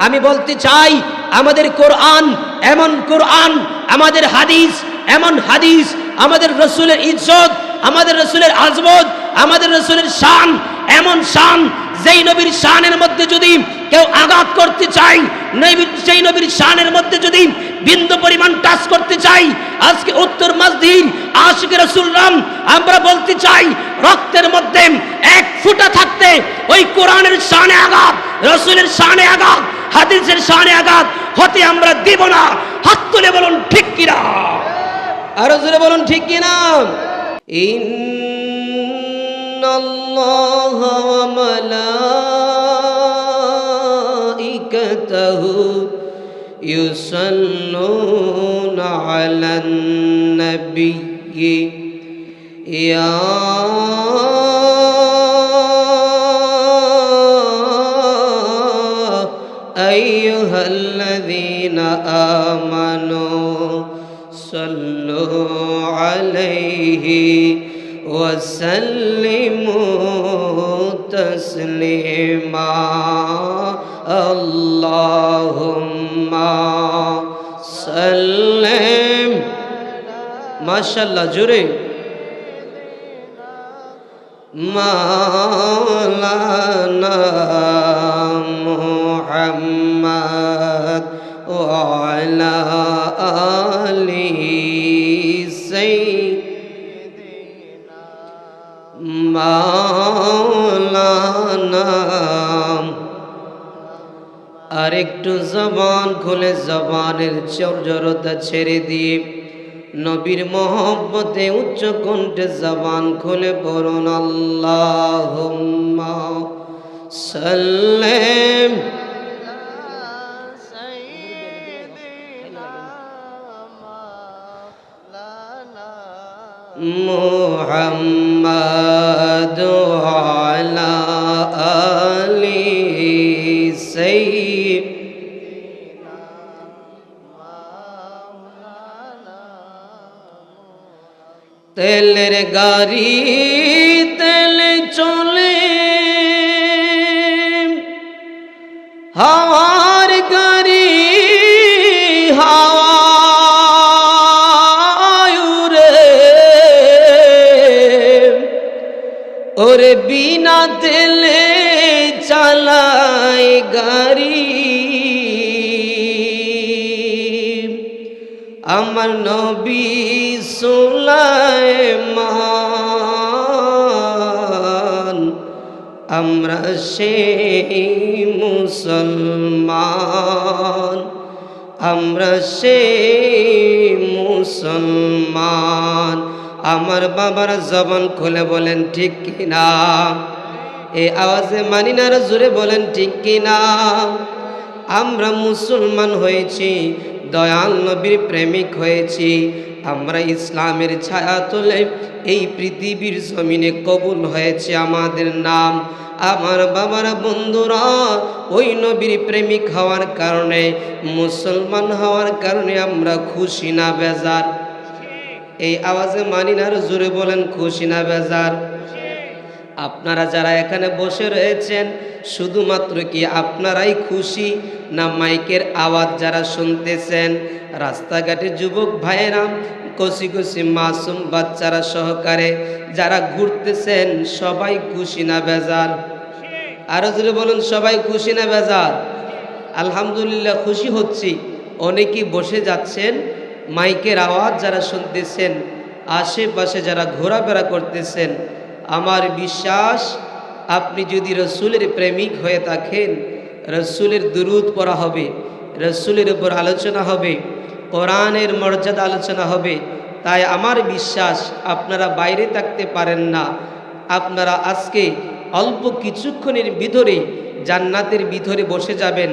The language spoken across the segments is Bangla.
আমি বলতে চাই আমাদের কোরআন এমন কোরআন, আমাদের হাদিস এমন হাদিস, আমাদের রসুলের ইজ্জত, আমাদের রসুলের আজমত, আমাদের রসুলের শান এমন শান, যেই নবীর শানের মধ্যে যদি কেউ আঘাত করতে চায়, সেই নবীর শানের মধ্যে যদি বিন্দু পরিমাণ টাচ করতে চাই, আজকে উত্তর মাসদিন আশিক রাসূলরাম আমরা বলতে চাই রক্তের মধ্যে এক ফোঁটা থাকতে ওই কোরআনের শানে আঘাত, রসুলের শানে আঘাত, হাদিসের শানে আঘাত হতে আমরা দেব না। হাত তুলে বলুন ঠিক কিনা, আরো জোরে বলুন ঠিক কিনা। ইন্নাল্লাহা ওয়া মালাইকাতাহু ইউসাল্লুনা আলান নাবিয়্যি ইয়া আইয়ুহাল্লাযীনা আমানু সাল্লু আলাইহি ওয়া সাল্লিমু তাসলিমা। আল্লাহুম্মা সাল্লিম, মাশাআল্লাহ জোরে, মাওলানা মুহাম্মদ ওয়া আলা আলিহি সাইয়্যিদিনা মাওলানা। আর একটু জবান খুলে জবানের জড়তা ছেড়ে দিয়ে নবীর মহব্বতে উচ্চ কণ্ঠে জবান খুলে পড়ুন আল্লাহুম্মা সাল্লিম মুহাম্মাদ ওয়া আলা আলিহি সাইয়্যিদিনা। তেলের গাড়ি তেলে চলে, হাওয়ার গাড়ি হাওয়ায় উড়ে, ওরে বিনা তেলে চালায় গাড়ি। আমার নবী সুলাইমান, আমরা সেই মুসলমান, আমরা সেই মুসলমান। আমার বাবার জবান খুলে বলেন ঠিক কিনা, এই আওয়াজে মানি না, জোরে বলেন ঠিক কিনা। আমরা মুসলমান হয়েছি, দয়াল নবীর প্রেমিক হয়েছি, আমরা ইসলামের ছায়া তোলে এই পৃথিবীর জমিনে কবুল হয়েছে আমাদের নাম। আমার বাবারা বন্ধুরা, ওই নবীর প্রেমিক হওয়ার কারণে, মুসলমান হওয়ার কারণে আমরা খুশি না বেজার? এই আওয়াজে মানি না, জোরে বলেন খুশি না বেজার? আপনারা যারা এখানে বসে রয়েছেন, শুধুমাত্র কি আপনারাই খুশি, না মাইকের আওয়াজ যারা শুনতেছেন, রাস্তাঘাটে যুবক ভাইয়েরা, কচি কচি মাসুম বাচ্চারা সহকারে যারা ঘুরতেছেন, সবাই খুশি না বেজার? আরো জোরে বলুন, সবাই খুশি না বেজার? আলহামদুলিল্লাহ খুশি হচ্ছি। অনেকেই বসে যাচ্ছেন, মাইকের আওয়াজ যারা শুনতেছেন, আশেপাশে যারা ঘোরাফেরা করতেছেন, আমার বিশ্বাস আপনি যদি রসুলের প্রেমিক হয়ে থাকেন, রসুলের দুরূদ পড়া হবে, রসুলের উপর আলোচনা হবে, কোরআনের মর্যাদা আলোচনা হবে। তাই আমার বিশ্বাস আপনারা বাইরে থাকতে পারেন না, আপনারা আজকে অল্প কিছুক্ষণের ভিতরে জান্নাতের ভিতরে বসে যাবেন।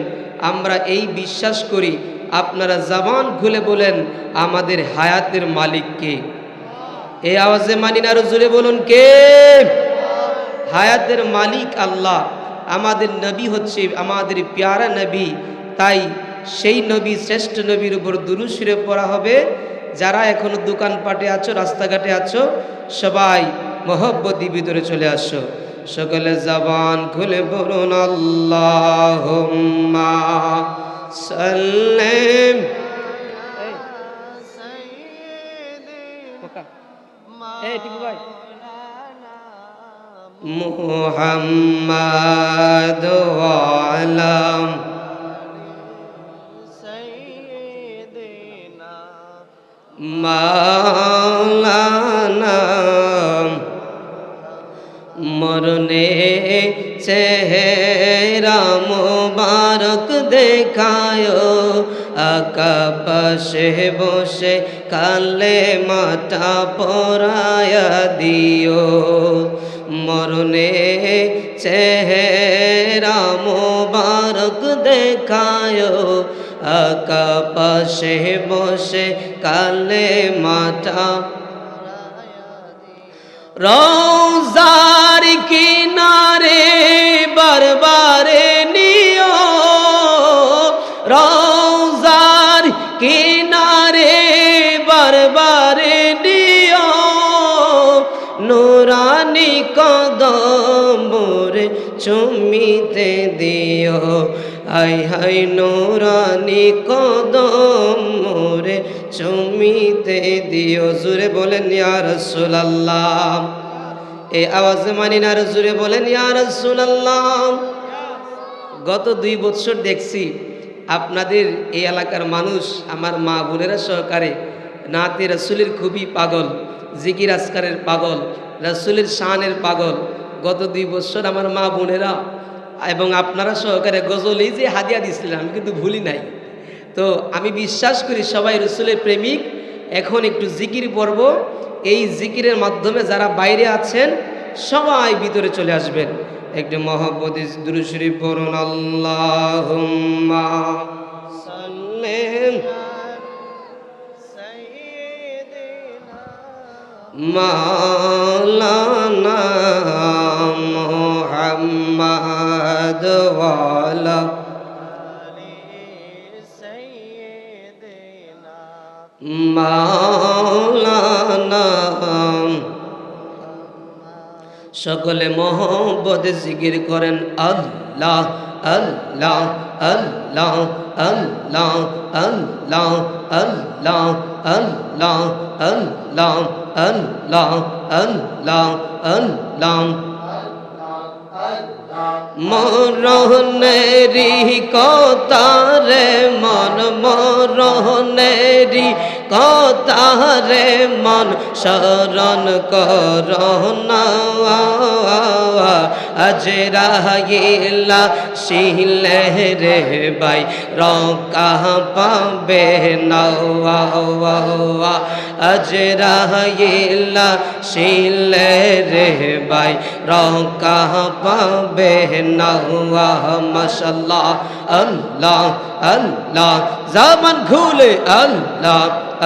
আমরা এই বিশ্বাস করি। আপনারা জবান খুলে বলেন আমাদের হায়াতের মালিক কে? এই আওয়াজে মানি না, আরো জোরে বলুন কে? হায়াতের মালিক আল্লাহ। আমাদের নবী হচ্ছে আমাদের প্যারা নবী, তাই সেই নবী, শ্রেষ্ঠ নবীর উপর দুরূদ শরীফ পড়া হবে। যারা এখনো দোকানপাটে আছো, রাস্তাঘাটে আছো, সবাই মহব্বতি ভিতরে চলে আসো। সকলে জবান খুলে বলুন আল্লাহুম্মা সাল্লাম মুহাম্মাদ ওয়ালাম মাওলানা মরনে চেহারা মুবারক দেখায়ো আকা পাশে বসে কালে মাটা পরায়া দিও মরনে চেহারা মুবারক দেখায়ো আকা পাশে বসে কালে মাটা রওজার কিনারে বারবারে নিও রওজার কিনারে বারবারে নিও নুরানি কদম মোরে চুমিতে দিও হাই হাই নুরানি কদম মোরে চুমিতে দিও জুরে বলেন ইয়া রাসূলুল্লাহ এই আওয়াজ মানি না জুরে বলেন ইয়া রাসূলুল্লাহ গত 2 বছর দেখছি আপনাদের এই এলাকার মানুষ আমার মা বোনেরা সহকারে নাতে রাসূলের খুবই পাগল জিকির আজকারের পাগল রাসূলের শানের পাগল গত 2 বছর আমার মা বোনেরা এবং আপনারা সহকারে গজলে যে হাদিয়া দিয়েছিলেন আমি কিন্তু ভুলি নাই তো আমি বিশ্বাস করি সবাই রাসূলের প্রেমিক এখন একটু জিকির পড়ব এই জিকিরের মাধ্যমে যারা বাইরে আছেন সবাই ভিতরে চলে আসবেন একটু মহব্বতে দুরূদ শরীফ পড়ুন আল্লাহুম্মা সাল্লি মাওলানা মুহাম্মাদ ওয়ালা মাওলানা সকলে মহব্বতে জিকির করেন আল্লাহ আল্লাহ আল্লাহ আল্লাহ আল্লাহ আল্লাহ আল্লাহ আল্লাহ আল্লাহ আল্লাহ আল্লাহ মরণেরি কথারে মন মরণেরি কথারে মন শরণ করোনা আজরাইলা শিলে রে বাই রকা পাবে না আজরাইলা শিলে রে বাই রকা পাবে না মাশাআল্লাহ আল্লাহ আল্লাহ জবান খুলে আল্লাহ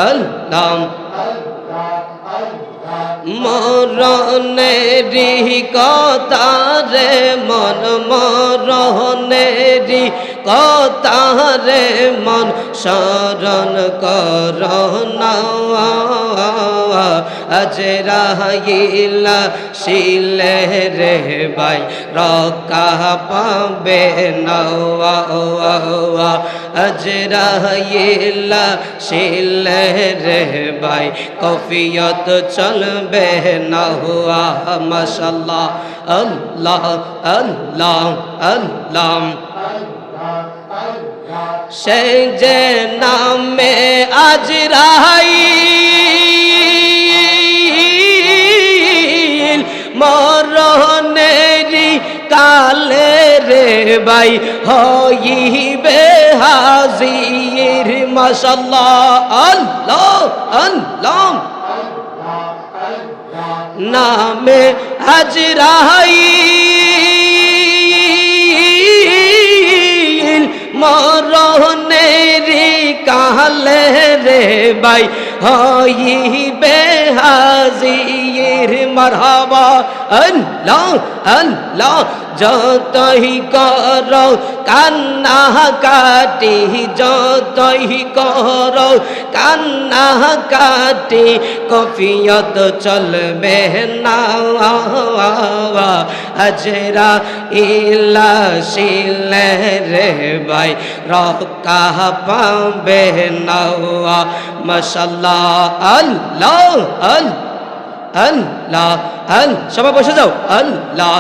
আল্লাহ মরণেরি কথারে মন মরণেরি কথারে মন শরণ করোনা আজরাইলা শিলে রে বাই রকা পাবে না আজরাইলা শিলে রে বাই কফিয়ত চলবে না হুয়া মাশাআল্লাহ আল্লাহ আল্লাহ আল্লাহ সে যে নামে আজরাইল মরণেরি কালে রে বাই হইবে হাজির মাশাআল্লাহ আল্লাহ আল্লাহ নামে আজরাইল মরণেরি মাহলে রে ভাই হইবে হাজির মারহাবা আল্লাহ আল্লাহ যতই করো কান্না কাটি যতই করো কান্না কাটি কফিয়ত চলবে না আজরা ইলা শিলে রে ভাই রকা পাবে না মাশাআল্লাহ আল্লাহ আল্লাহ সবাই বসে যাও আল্লাহ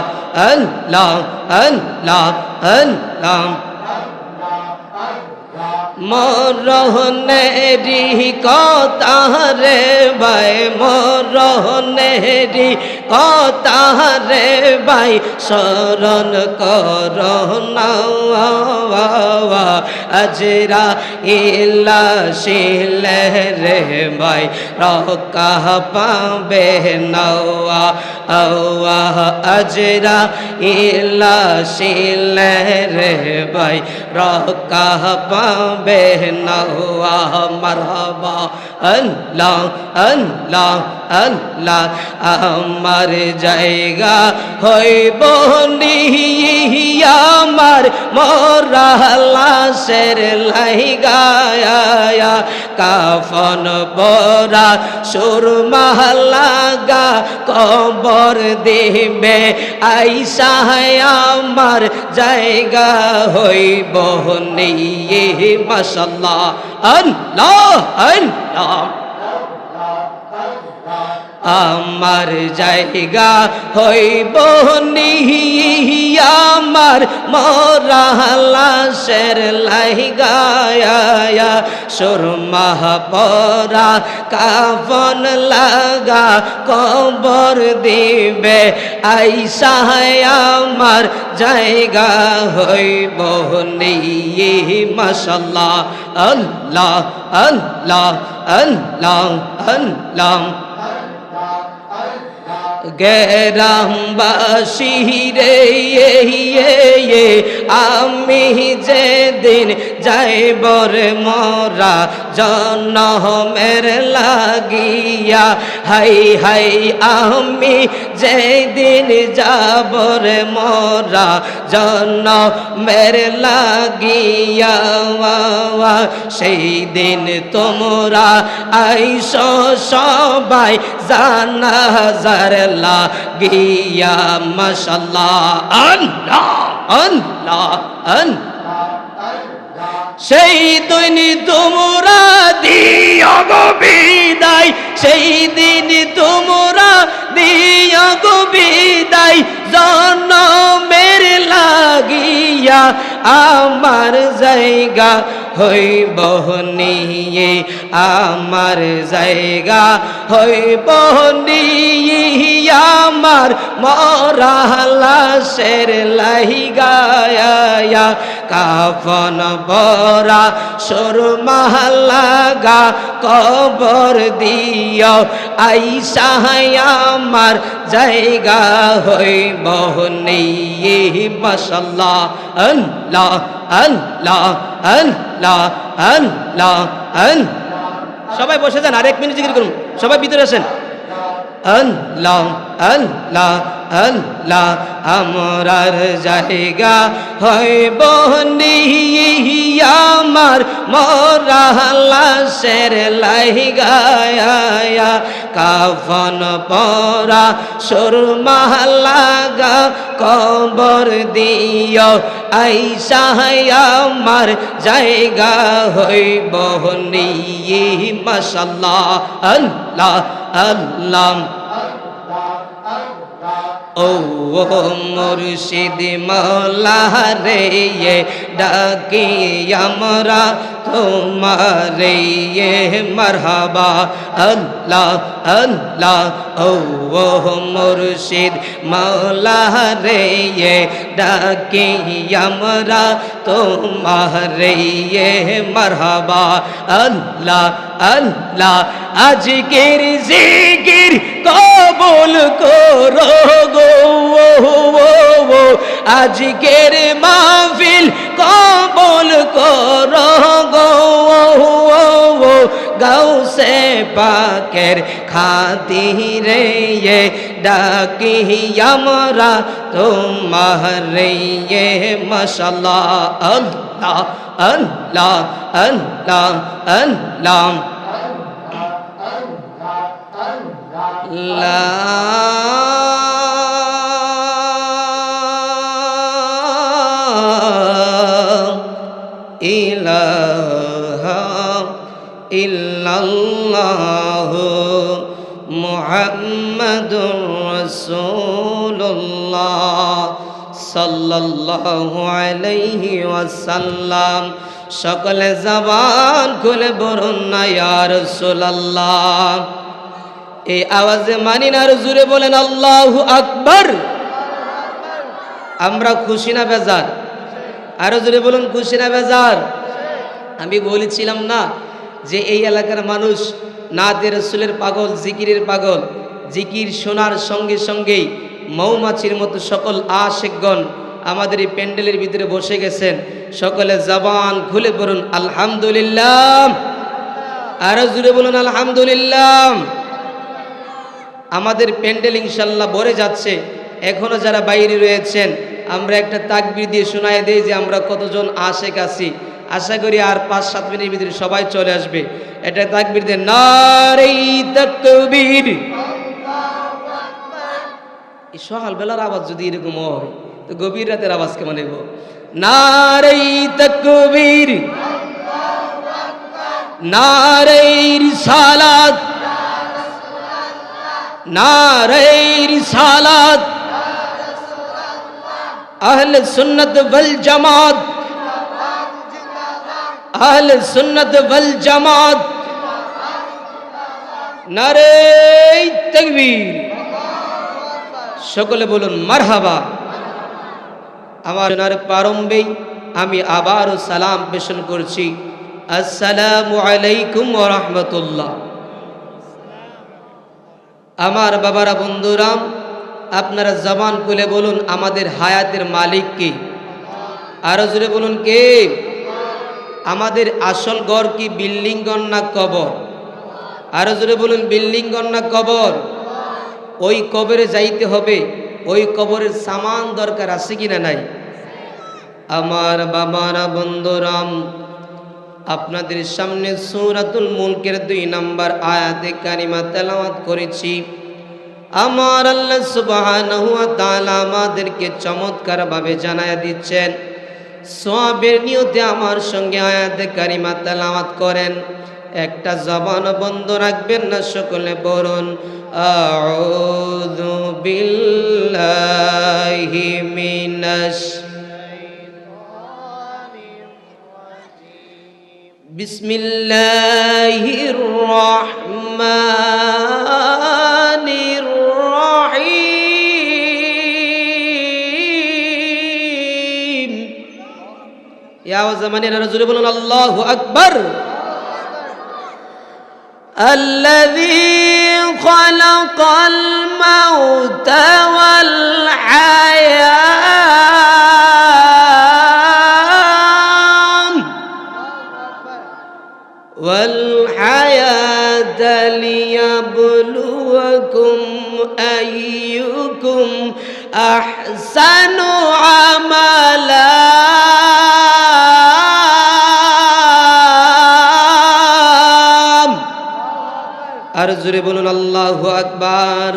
আল্লাহ আল্লাহ আল্লাহ মরহনেরি কথা রে ভাই মরহনেরি কথা রে ভাই শরণ কর না আজরা ইলা শিলে রে ভাই রকা পাবে না আজরা ইলা শিলে রে ভাই রকা পাবে মারহাবা আল্লাহ আল্লাহ আল্লাহ আমার জায়গা হইব আমার মোরা লাশের লাইগা কাফন বরা সুরমা লাগা কবর দিবে আইসা আমার জায়গা হইব মাশাআল্লাহ আল্লাহ আল্লাহ আমার জায়গা হইব আমার মোরা লাশের লাইগা সুরমা পরা কাফন লাগা কবর দিবে আইসা আমার জায়গা হইব মাশাআল্লাহ আল্লাহ আল্লাহ আল্লাহ আল্লাহ গ্রামবাসী রে আমি যেদিন যাইব রে মোরা জনমের লাগিয়া হাই হাই আমি যেদিন যাব রে মোরা জনমের লাগিয়া সেই দিন তোমরা আইসো সবাই জানাজার লাগিয়া মাশাআল্লাহ আল্লাহ আল্লাহ সেই দিন তোমরা দিও গো বিদায় সেই দিন তোমরা দিও গো বিদায় জনমের লাগিয়া আমার জায়গা হইব নিয়ে আমার জায়গা হইব নিয়ে আমার মরা লাশের লাইগা কাফন বরা সুরমা লাগা কবর দিও আইসা আমার জায়গা হইব নিয়ে মাশাআল্লাহ আল্লাহ আল্লাহ আল্লাহ আল্লাহ সবাই বসে যান আর 1 মিনিট জিকির করুন সবাই ভিতরে আসেন আল্লাহ আল্লাহ আল্লাহ আমরার জায়গা হইব আমার মরা লাশের লাইগা কাফন পরা সুরমা লাগা কবর দিও আইসা আমার জায়গা হইব মাশাআল্লাহ আল্লাহ আল্লাহ ও মুর্শিদ মৌলা রে ডাকি আমরা তোমারে মারহাবা আল্লাহ আল্লাহ ও মুর্শিদ মৌলা রে ডাকি আমরা তোমারে মারহাবা আল্লাহ আল্লাহ আজকের জিকির কবুল করো গো আজকের মাহফিল কবুল করো গো পাকের খাতিরে ডাকি আমরা তোমারে মাশাআল্লাহ আল্লাহ আল্লাহ আল্লাহ আল্লাহ লা ইলাহা ইল্লাল্লাহু মুহাম্মাদুর রাসূলুল্লাহ সাল্লাল্লাহু আলাইহি ওয়াসাল্লাম। সকলে জবান খুলে বলুন না ইয়া রাসূলুল্লাহ। এই আওয়াজে মানি না আর জোরে বলেন আল্লাহু আকবার। আমরা খুশি না বেজার? আরো জোরে বলুন খুশি না বেজার? আমি বলেছিলাম না যে এই এলাকার মানুষ নাতে রাসূলের পাগল, জিকিরের পাগল। জিকির শোনার সঙ্গে সঙ্গেই মৌমাছির মতো সকল আশিকগণ আমাদের এই প্যান্ডেলের ভিতরে বসে গেছেন। সকলে জবান খুলে বলুন আলহামদুলিল্লাহ। আরো জোরে বলুন আলহামদুলিল্লাহ। আমাদের প্যান্ডেল ইনশাল্লাহ ভরে যাচ্ছে। এখনো যারা বাইরে রয়েছেন আমরা একটা তাকবীর দিয়ে শোনায় দেই যে আমরা কতজন আশিক আছি। আশা করি আর 5-7 মিনিটের ভিতরে সবাই চলে আসবে। এটা তাকবীর দিয়ে নারে তাকবীর। এই সকালবেলার আওয়াজ যদি এরকম হয় তো গভীর রাতের আওয়াজ কেমন হইব? নারে তাকবীর, নারে রিসালাত, নারে রিসালাত, আহলে সুন্নাত ওয়াল জামাত, আহলে সুন্নাত ওয়াল জামাত, নারে তাকবীর। সকলে বলুন মারহাবা। আমার প্রারম্ভেই আমি আবারও সালাম পেশন করছি, আসসালামু আলাইকুম ওয়া রাহমাতুল্লাহ। আমার বাবারা, বন্ধুরা, আপনারা জবান খুলে বলুন আমাদের হায়াতের মালিক কে? আরো জোরে বলুন কে? আমাদের আসল ঘর কি বিল্ডিং ঘর না কবর? আরো জোরে বলুন বিল্ডিং ঘর না কবর? ওই কবরে যাইতে হবে, ওই কবরের সামান দরকার আছে কিনা নাই? আমার বাবারা, বন্ধুরা, আপনাদের সামনে সূরাতুল মুলকের 2 নম্বর আয়াতে কারিমা তেলাওয়াত করেছি। আমার আল্লাহ সুবহানাহু ওয়া তাআলা আমাদেরকে চমৎকার ভাবে জানায়া দিচ্ছেন, সওয়াবের নিয়তে আমার সঙ্গে আয়াতে কারিমা তেলাওয়াত করেন। একটা জবান বন্ধ রাখবেন না, সকলে বলুন আউযু বিল্লাহি মিনাশ বিসমিল্লাহির রহমানির রহিম। ইয়া ওয়াজামানিনা রাজুলে বলুন আল্লাহু আকবার। الذي خلق الموت والحياة ليبلوكم أيكم أحسن عملا। আর জোরে বলুন আল্লাহু আকবার।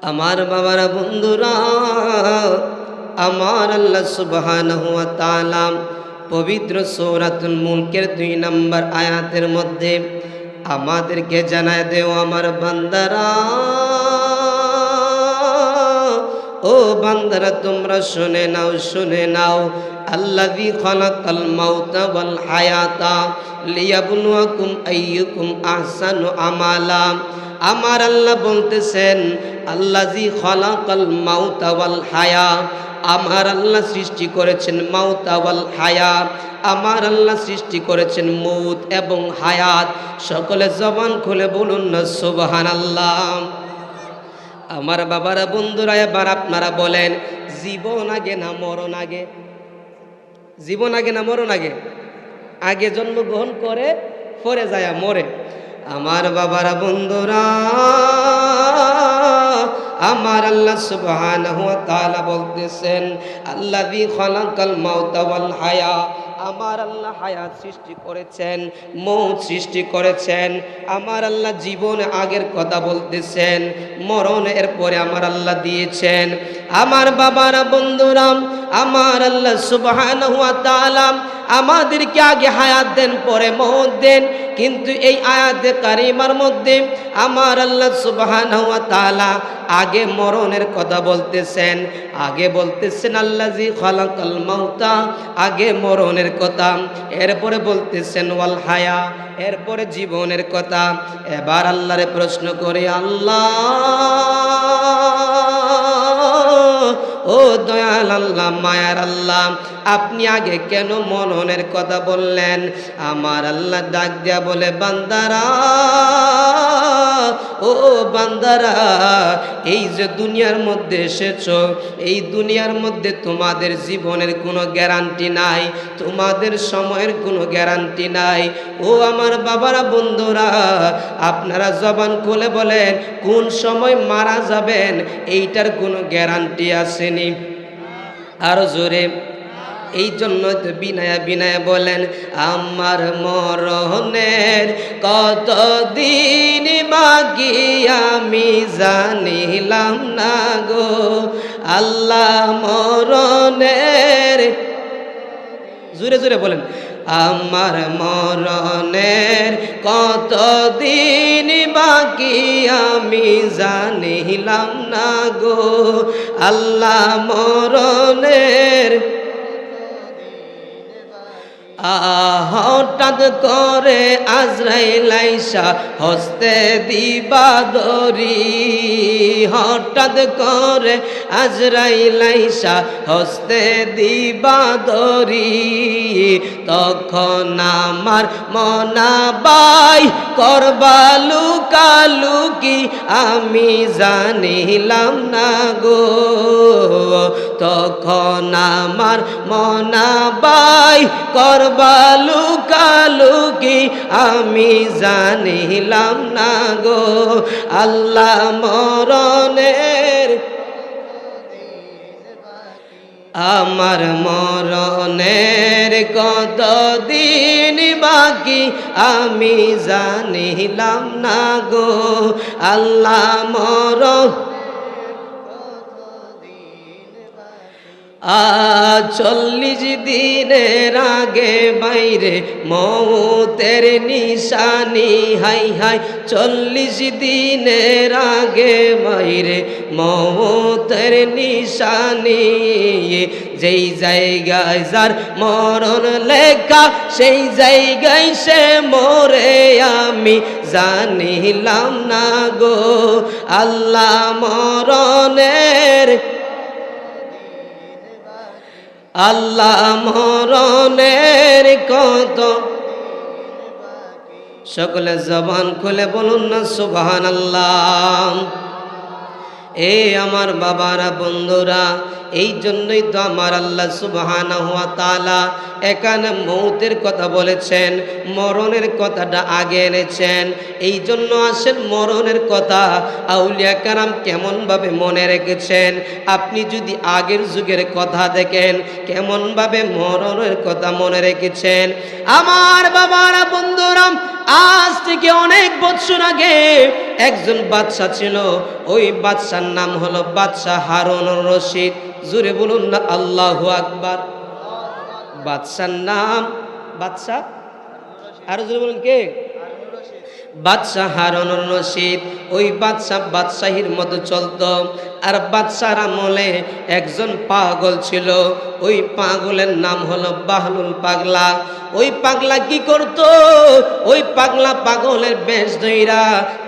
আমার বাবারা, বন্ধুরা, আমার আল্লাহ সুবহানাহু ওয়া তাআলা পবিত্র সূরাতুল মুলকের 2 নম্বর আয়াতের মধ্যে আমাদেরকে জানায় দেও, আমার বান্দারা, ও বান্দারা, তোমরা শুনে নাও, শুনে নাও। আল্লাযী খালাকাল মাউতা ওয়াল হায়াতা লিয়াবলুয়াকুম আইয়ুকুম আহসানু আমালা। আমার আল্লাহ বলতেছেন, আল্লাযী খালাকাল মাউতা ওয়াল হায়া, আমার আল্লাহ সৃষ্টি করেছেন মাউতা ওয়াল হায়া, আমার আল্লাহ সৃষ্টি করেছেন মৌত এবং হায়াত। সকলে জবান খুলে বলুন না সুবহানাল্লাহ। আমার বাবারা, বন্ধুরা, এবার আপনারা বলেন, জীবন আগে না মরণ আগে? জীবন আগে না মরণ আগে? আগে জন্মগ্রহণ করে পরে যায় মরে। আমার বাবারা বন্ধুরা, আমার আল্লাহ সুবহানাহু ওয়া তাআলা বলতেছেন আল্লাযী খালাকাল মাউতা ওয়াল হায়া, আমার আল্লাহ হায়াত সৃষ্টি করেছেন, মৌত সৃষ্টি করেছেন। আমার আল্লাহ জীবন আগের কথা বলতেছেন, মরণ এর পরে আমার আল্লাহ দিয়েছেন। আমার বাবারা বন্ধুরা, আমার আল্লাহ সুবহানাহু ওয়া তাআলা আমাদেরকে আগে হায়াত দেন পরে মৌত দেন, কিন্তু এই আয়াতে কারিমার মধ্যে আমার আল্লাহ সুবহানাহু ওয়া তাআলা আগে মরণের কথা বলতেছেন, আগে বলতেছেন আল্লাযী খালাকাল মাউতা, আগে মরণের কথা, এরপরে বলতেছেন ওয়াল হায়া, এরপরে জীবনের কথা। এবার আল্লাহরে প্রশ্ন করে, আল্লাহ ও দয়াল আল্লাহ, মায়ার আল্লাহ, আপনি আগে কেন মরণের কথা বললেন? আমার আল্লাহ ডাক দিয়া বলে, বান্দারা, ও বান্দারা, এই যে দুনিয়ার মধ্যে এসেছো, এই দুনিয়ার মধ্যে তোমাদের জীবনের কোনো গ্যারান্টি নাই, তোমাদের সময়ের কোনো গ্যারান্টি নাই। ও আমার বাবারা বন্ধুরা, আপনারা জবান খুলে বলেন, কোন সময় মারা যাবেন এইটার কোনো গ্যারান্টি আসেনি? আরো জোরে। এই জন্য তো বিনায়া বিনায়া বলেন, আমার মরণের কতদিন বাকি আমি জানিলাম না গো, আল্লাহ মরণের, জোরে জোরে বলেন, আমার মরণের কতদিন বাকি আমি জানিলাম না গো, আল্লাহ মরণের। হঠাৎ করে আজরাইল আইসা হস্তে দিবা দরি, হঠাৎ করে আজরাইল আইসা হস্তে দিবা দরি, তখন আমার মনাবাই করবা লুকালুকি আমি জানিলাম না গো, তখন আমার মনাবাই করবা লুকালুকি আমি জানিলাম না গো, আল্লাহ মরণের, আমার মরণের কতদিন বাকি আমি জানিলাম না গো, আল্লাহ মরণ। 40 দিনের আগে বাইরে মৌতের নিশানি, হাই হাই 40 দিনের আগে বাইরে মৌতের নিশানি, যেই জায়গায় যার মরণ লেখা সেই জায়গায় সে মরে আমি জানিলাম না গো, আল্লাহ মরণের, আল্লাহ মরণের কত। সকলে জবান খুলে বলুন না সুবহানাল্লাহ। এ আমার বাবারা বন্ধুরা, এই জন্যই তো আমার আল্লাহ সুবহানাহু ওয়া তাআলা এখানে মৌতের কথা বলেছেন, মরণের কথাটা আগে এনেছেন। এই জন্য আসেন মরণের কথা আউলিয়া কেরাম কেমনভাবে মনে রেখেছেন। আপনি যদি আগের যুগের কথা দেখেন কেমনভাবে মরণের কথা মনে রেখেছেন। আমার বাবারা বন্ধুরা, আজ থেকে অনেক বছর আগে একজন বাদশা ছিল, ওই বাদশার নাম হলো বাদশা হারুনুর রশিদ। জোরে বলুন না আল্লাহু আকবার। বাদশার নাম বাদশা, আরো জোরে বলুন কে? বাদশা হারুনুর রশিদ। ওই বাদশা বাদশাহীর মতো চলতো। আর বাদশার আমলে একজন পাগল ছিল, ওই পাগলের নাম হলো বাহলুল পাগলা। ওই পাগলা কি করত? ওই পাগলা পাগলের বেশ ধইরা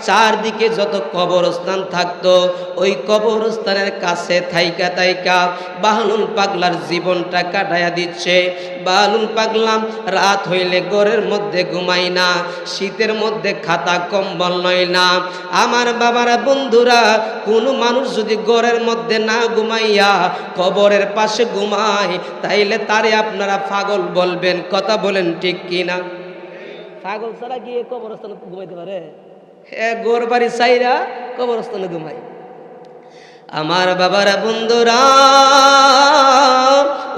চারদিকে যত কবরস্থান থাকতো ওই কবরস্থানের কাছে থাইকা থাইকা বাহলুল পাগলার জীবনটা কাটাইয়া দিচ্ছে। বাহলুল পাগলা রাত হইলে ঘরের মধ্যে ঘুমাই না, শীতের মধ্যে খাতা কম্বল নয় না। আমার বাবারা বন্ধুরা, কোনো মানুষ যদি ঘরের মধ্যে না ঘুমাইয়া কবরের পাশে ঘুমায় তাইলে তারে আপনারা পাগল বলবেন। কথা বলেন ঠিক কিনা? পাগল ছাড়া গিয়ে কবরস্থানে ঘুমাইতে পারে? গোর বাড়ি চাইরা কবরস্থানে ঘুমাই। আমার বাবারা বন্ধুরা,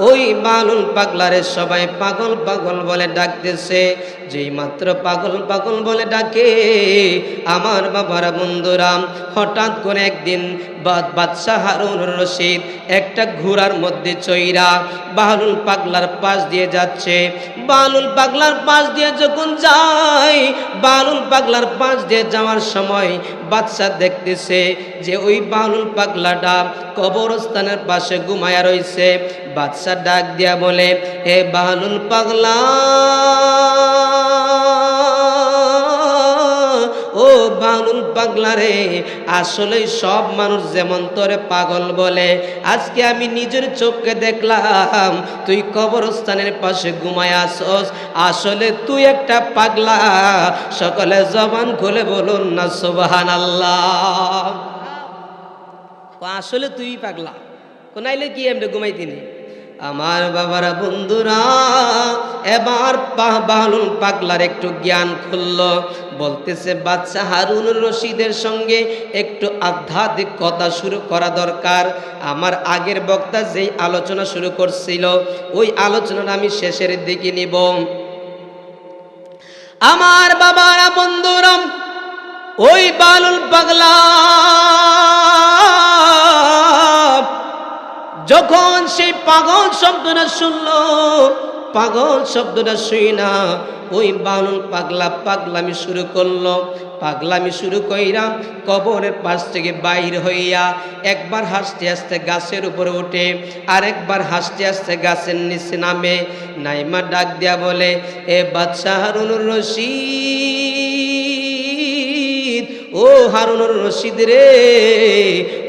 ওই বালুল পাগলারে সবাই পাগল পাগল বলে ডাকতেছে। যেই মাত্র পাগল পাগল বলে ডাকে, আমার বাবারা বন্ধুরা, হঠাৎ করে একদিন বাদশাহ হারুনুর রশিদ একটা ঘোড়ার মধ্যে চইরা বালুল পাগলার পাশ দিয়ে যাচ্ছে। বালুল পাগলার পাশ দিয়ে যখন যায়, বালুল পাগলার পাশ দিয়ে যাওয়ার সময় বাদশাহ দেখতেছে যে ওই বালুল পাগলাটা কবরস্থানের পাশে ঘুমায়া রইছে। বাদশাহ ডাক দিয়া বলে, এ বালুল পাগলা, ও বালুল পাগলা রে, আসলে সব মানুষ যেমন তোরে পাগল বলে, আজকে আমি নিজের চোখে দেখলাম তুই কবরস্থানের পাশে ঘুমায় আসস। আসলে তুই একটা পাগলা। সকলে জবান খুলে বলুন না সুবহানাল্লাহ। আসলে তুই পাগলা, কোনাইলে কি এমনি ঘুমাইতিনি? আমার বাবারা বন্ধুরা, এবার বালুল পাগলার একটু জ্ঞান খুলল। বলতেছে, বাদশাহ হারুনুর রশিদের সঙ্গে একটু আধ্যাত্মিক কথা শুরু করা দরকার। আমার আগের বক্তা যেই আলোচনা শুরু করছিল, ওই আলোচনাটা আমি শেষের দিকে নিব। আমার বাবারা বন্ধুরা, ওই বালুল পাগলা যখন সেই পাগল শব্দটা শুনলো, পাগল শব্দটা শুই না ওই বালুল পাগলা পাগলামি শুরু করলো। পাগলামি শুরু কইরা কবরের পাশ থেকে বাইর হইয়া একবার হাসতে হাসতে গাছের উপরে ওঠে, আর একবার হাসতে হাসতে গাছের নিচে নামে। নাইমা ডাক দিয়া বলে, এ বাদশাহ হারুনুর রশিদ, ও হারুনুর রশিদ রে,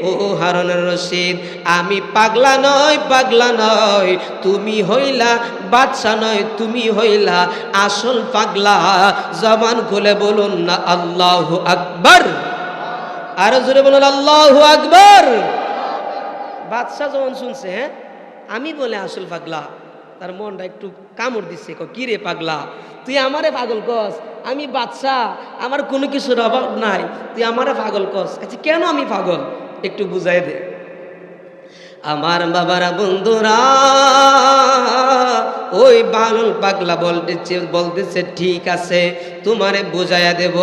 ও হারুনুর রশিদ, আমি পাগলা নয়, পাগলা নয়, তুমি হইলা বাদশা নয়, তুমি হইলা আসল পাগলা। জবান খুলে বলুন না আল্লাহু আকবার। আরো জোরে বলুন আল্লাহু আকবার। বাদশা যখন শুনছে, হ্যাঁ আমি বলে আসল পাগলা, তার মনটা একটু কামড় দিচ্ছে। কি রে পাগলা, তুই আমারে পাগল কস? আমি বাদশা, আমার কোনো কিছুর অভাব নাই, তুই আমারে পাগল কস? আচ্ছা কেন আমি পাগল একটু বুঝাই দে। আমার বাবারা বন্ধুরা, ওই বালুল পাগলা বলতেছে ঠিক আছে, তোমারে বুঝাইয়া দেব।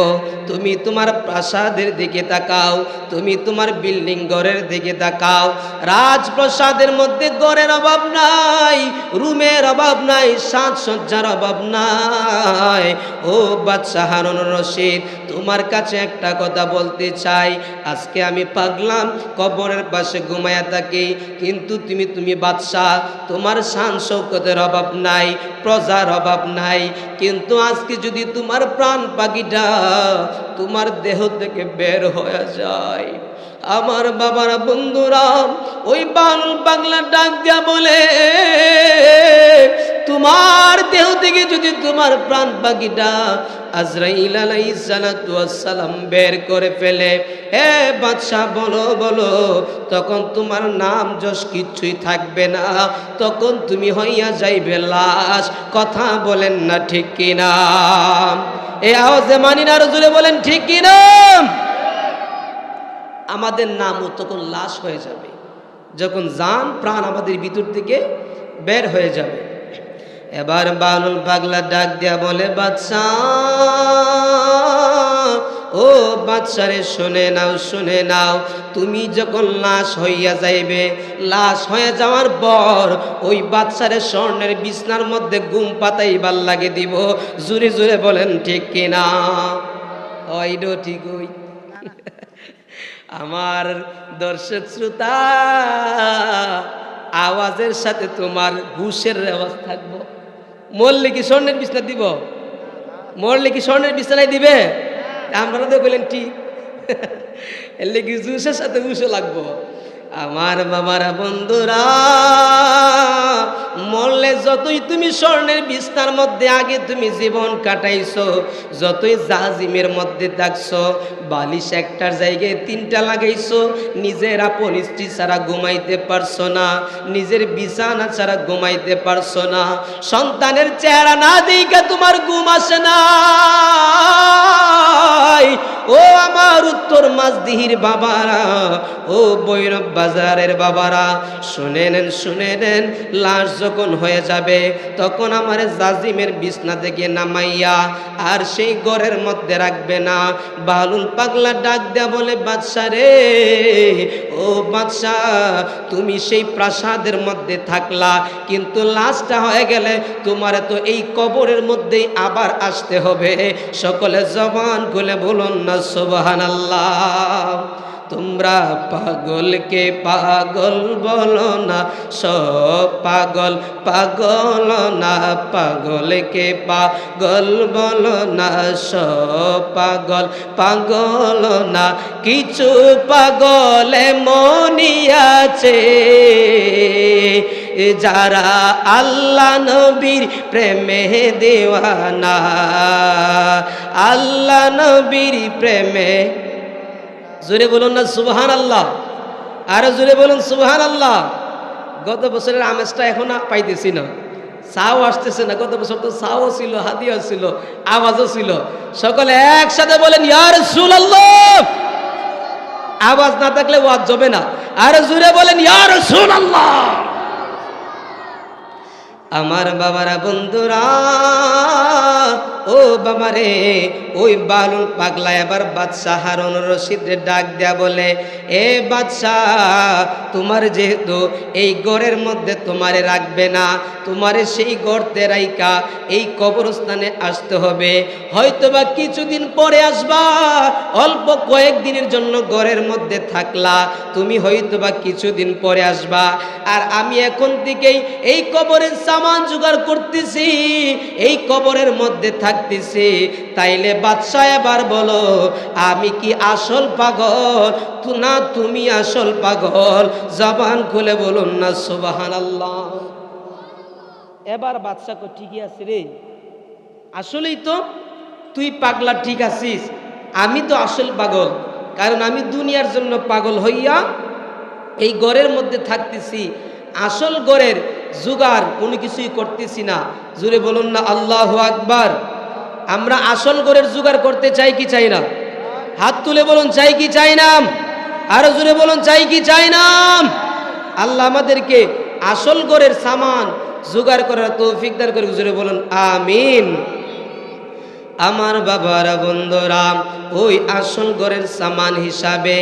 তুমি তোমার প্রাসাদের দিকে তাকাও, তুমি তোমার বিল্ডিং ঘরের দিকে তাকাও। রাজপ্রাসাদের মধ্যে ঘরের অভাব নাই, রুমের অভাব নাই, সাজসজ্জার অভাব নাই। ও বাদশাহ হারুনুর রশিদ, তোমার কাছে একটা কথা বলতে চাই। আজকে আমি পাগলাম, কবরের পাশে ঘুমায়া থাকি, কিন্তু তুমি বাদশাহ, তোমার শান শৌকতের অভাব নাই, প্রজার অভাব নাই, কিন্তু আজকে যদি তোমার প্রাণ পাখিটা তোমার দেহ থেকে বের হয়ে যায়, আমার বাবারা বন্ধুরা, ওই বালুল পাগলা ডাক দিয়া বলে, তোমার দেহ থেকে যদি তোমার প্রাণ পাখিটা আজরাইল আলাইহিস সালাতু ওয়াস সালাম বের করে ফেলে, হে বাদশা বলো বলো, তখন তোমার নাম যশ কিচ্ছুই থাকবে না, তখন তুমি হইয়া যাইবে লাশ। কথা বলেন না ঠিক কিনা? এই আওয়াজে মানি না, আরো জোরে বলেন ঠিক কিনা? আমাদের নামও তখন লাশ হয়ে যাবে, যখন জান প্রাণ আমাদের ভিতর থেকে বের হয়ে যাবে। এবার বালুল পাগলা ডাক দিয়া বলে, বাদশাহ, ও বাদশারে শুনে নাও, শুনে নাও, তুমি যখন লাশ হইয়া যাইবে, লাশ হয়ে যাওয়ার পর ওই বাদশারে স্বর্ণের বিছনার মধ্যে ঘুম পাতাইবার লাগে দিব। জোরে জোরে বলেন ঠিক কিনা? ওইডো ঠিক ওই। আমার দর্শক শ্রোতা, আওয়াজের সাথে তোমার হুশের রেওয়াজ থাকবো। মরলে কি স্বর্ণের বিছনা দিব? মরলে কি স্বর্ণের বিছানায় দিবে? আমরা তো বললেন ঠিক, এলে কি জুসের সাথে হুশে লাগবো। আমার বাবারা বন্ধুরা, মরলে যতই তুমি স্বর্ণের বিছনার মধ্যে আগে তুমি জীবন কাটাইছো, যতই জাজিমের মধ্যে থাকছো, বালিশ একটার জায়গায় তিনটা লাগাইছো, নিজের আপন স্ত্রী ছাড়া ঘুমাইতে পারছো না, নিজের বিছানা ছাড়া ঘুমাইতে পারছো না, সন্তানের চেহারা না দেখে তোমার ঘুম আসে না। ও আমার উত্তর মাঝদিহির বাবারা, ও ভৈরব বাজারের বাবারা, শুনে নেন, লাশ যখন হয়ে যাবে তখন আমার জাজিমের বিছনা থেকে নামাইয়া আর সেই ঘরের মধ্যে রাখবে না। বালুল পাগলা ডাক দেয়া বলে, বাদশা রে, ও বাদশা, তুমি সেই প্রাসাদের মধ্যে থাকলা, কিন্তু লাশটা হয়ে গেলে তোমার তো এই কবরের মধ্যেই আবার আসতে হবে। সকলে জবান খুলে বলুন না সুবহানাল্লাহ। তোমরা পাগলকে পাগল বলো না, সব পাগল পাগল না, পাগলকে পাগল বলো না, সব পাগল পাগল না, কিছু পাগল মনি আছে যারা আল্লাহ নবীর প্রেমে দেওয়ানা, আল্লাহ নবীর প্রেমে। জোরে বলুন না সুবহানাল্লাহ, আরো জোরে বলুন সুবহানাল্লাহ। গত বছরের আমেজটা এখন পাইতেছি না, চাও আসতেছে না। গত বছর তো চাও ছিল, হাদিয়া ছিল, আওয়াজও ছিল। সকলে একসাথে বলেন ইয়া রাসূলুল্লাহ। আওয়াজ না থাকলে ওয়াজ হবে না। আরো জোরে বলেন ইয়া রাসূলুল্লাহ। আমার বাবারা, বন্ধুরা, ও বাবারে, ওই বালুল পাগলা এবার বাদশাহ হারুন রশিদের ডাক দেয়া বলে, এ বাদশাহ, তোমার যেহেতু এই ঘরের মধ্যে তোমারে রাখবে না, তোমারে সেই গর্তে রাইকা এই কবরস্থানে আসতে হবে। হয়তোবা কিছুদিন পরে আসবা, অল্প কয়েকদিনের জন্য ঘরের মধ্যে থাকলা, তুমি হয়তোবা কিছুদিন পরে আসবা, আর আমি এখন থেকেই এই কবরের সামান জোগাড় করতেছি, এই কবরের মধ্যে থাকতেছি। তাইলে বাদশা এবার বলো, আমি কি আসল পাগল না তুমি আসল পাগল? জবান খুলে বলুন না সুবহানাল্লাহ। এবার বাদশা কো, ঠিকই আছে রে, আসলেই তো তুই পাগলা, ঠিক আছিস, আমি তো আসল পাগল, কারণ আমি দুনিয়ার জন্য পাগল হইয়া এই ঘরের মধ্যে থাকতেছি, আসল ঘরের জোগাড় কোনো কিছুই করতেছি না। জোরে বলুন না আল্লাহু আকবার। আমরা আসল ঘরের জোগাড় করতে চাই কি চাই না? হাত তুলে বলুন, চাই কি চাই না? আরো জোরে বলুন, চাই কি চাই না? আল্লাহ আমাদেরকে আসল ঘরের সামান জোগাড় করার তৌফিক দান করে। জোরে বলুন আমিন। আমার বাবারা, বন্ধুরা, ওই আসল ঘরের সামান হিসাবে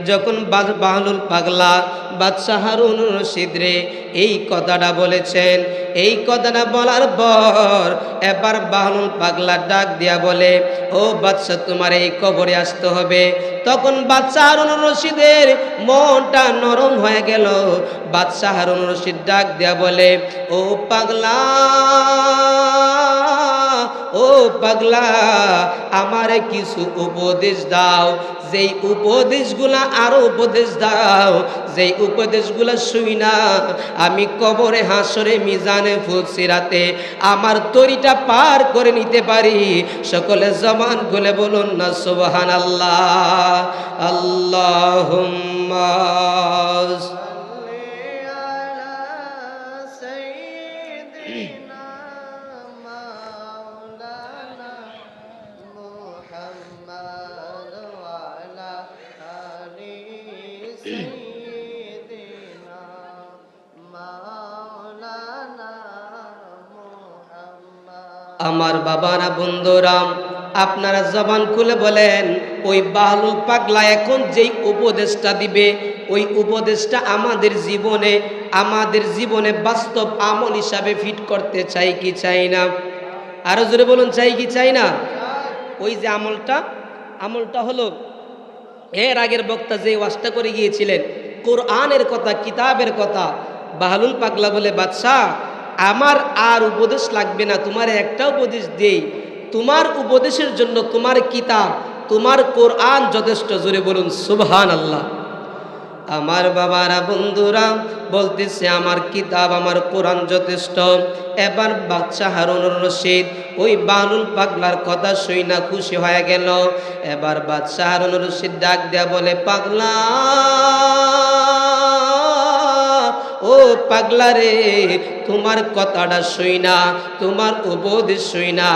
যখন বাহলুল পাগলা বাদশাহ হারুন রশিদ রে এই কথাটা বলেছেন, এই কথাটা বলার পর এবার বাহলুল পাগলা ডাক দিয়া বলে, ও বাদশাহ, তোমার এই কবরে আসতে হবে। তখন বাদশাহ হারুন রশিদের মনটা নরম হয়ে গেল। বাদশাহ হারুন রশিদ ডাক দিয়া বলে, ও পাগলা, ও পাগলা, আমারে কিছু উপদেশ দাও, যেই উপদেশগুলা আরো উপদেশ দাও, যেই উপদেশগুলা শুই না আমি কবরে, হাসরে, মিজানে, ফুলসিরাতে আমার তরিটা পার করে নিতে পারি। সকলে জবান খুলে বলুন না সুবহানাল্লাহ। আল্লাহুম্মা আমার বাবারা, বন্ধুরা, আপনারা জবান খুলে বলেন, ওই বাহলুল পাগলা এখন যেই উপদেশটা দিবে, ওই উপদেশটা আমাদের জীবনে বাস্তব আমল হিসাবে ফিট করতে চাই কি চাই না? আরো জোরে বলুন, চাই কি চাই না? ওই যে আমলটা হলো, এর আগের বক্তা যে ওয়াজটা করে গিয়েছিলেন, কোরআনের কথা, কিতাবের কথা। বাহলুল পাগলা বলে, বাদশাহ, আমার আর উপদেশ লাগবে না, তোমার একটা উপদেশ দেই, তোমার উপদেশের জন্য তোমার কিতাব, তোমার কোরআন যথেষ্ট। জোরে বলুন সুবহানাল্লাহ। আমার বাবারা বন্ধুরা বলতেছে আমার কিতাব আমার কোরআন যথেষ্ট। এবার বাচ্চা হারুনুর রশিদ ওই বালুল পাগলার কথা শুই না খুশি হয়ে গেল। এবার বাচ্চা হারুনুর রশিদ ডাক দেয়া বলে, পাগলা ও পাগলা রে, তোমার কথাটা শুই না, তোমার উপদেশ শুই না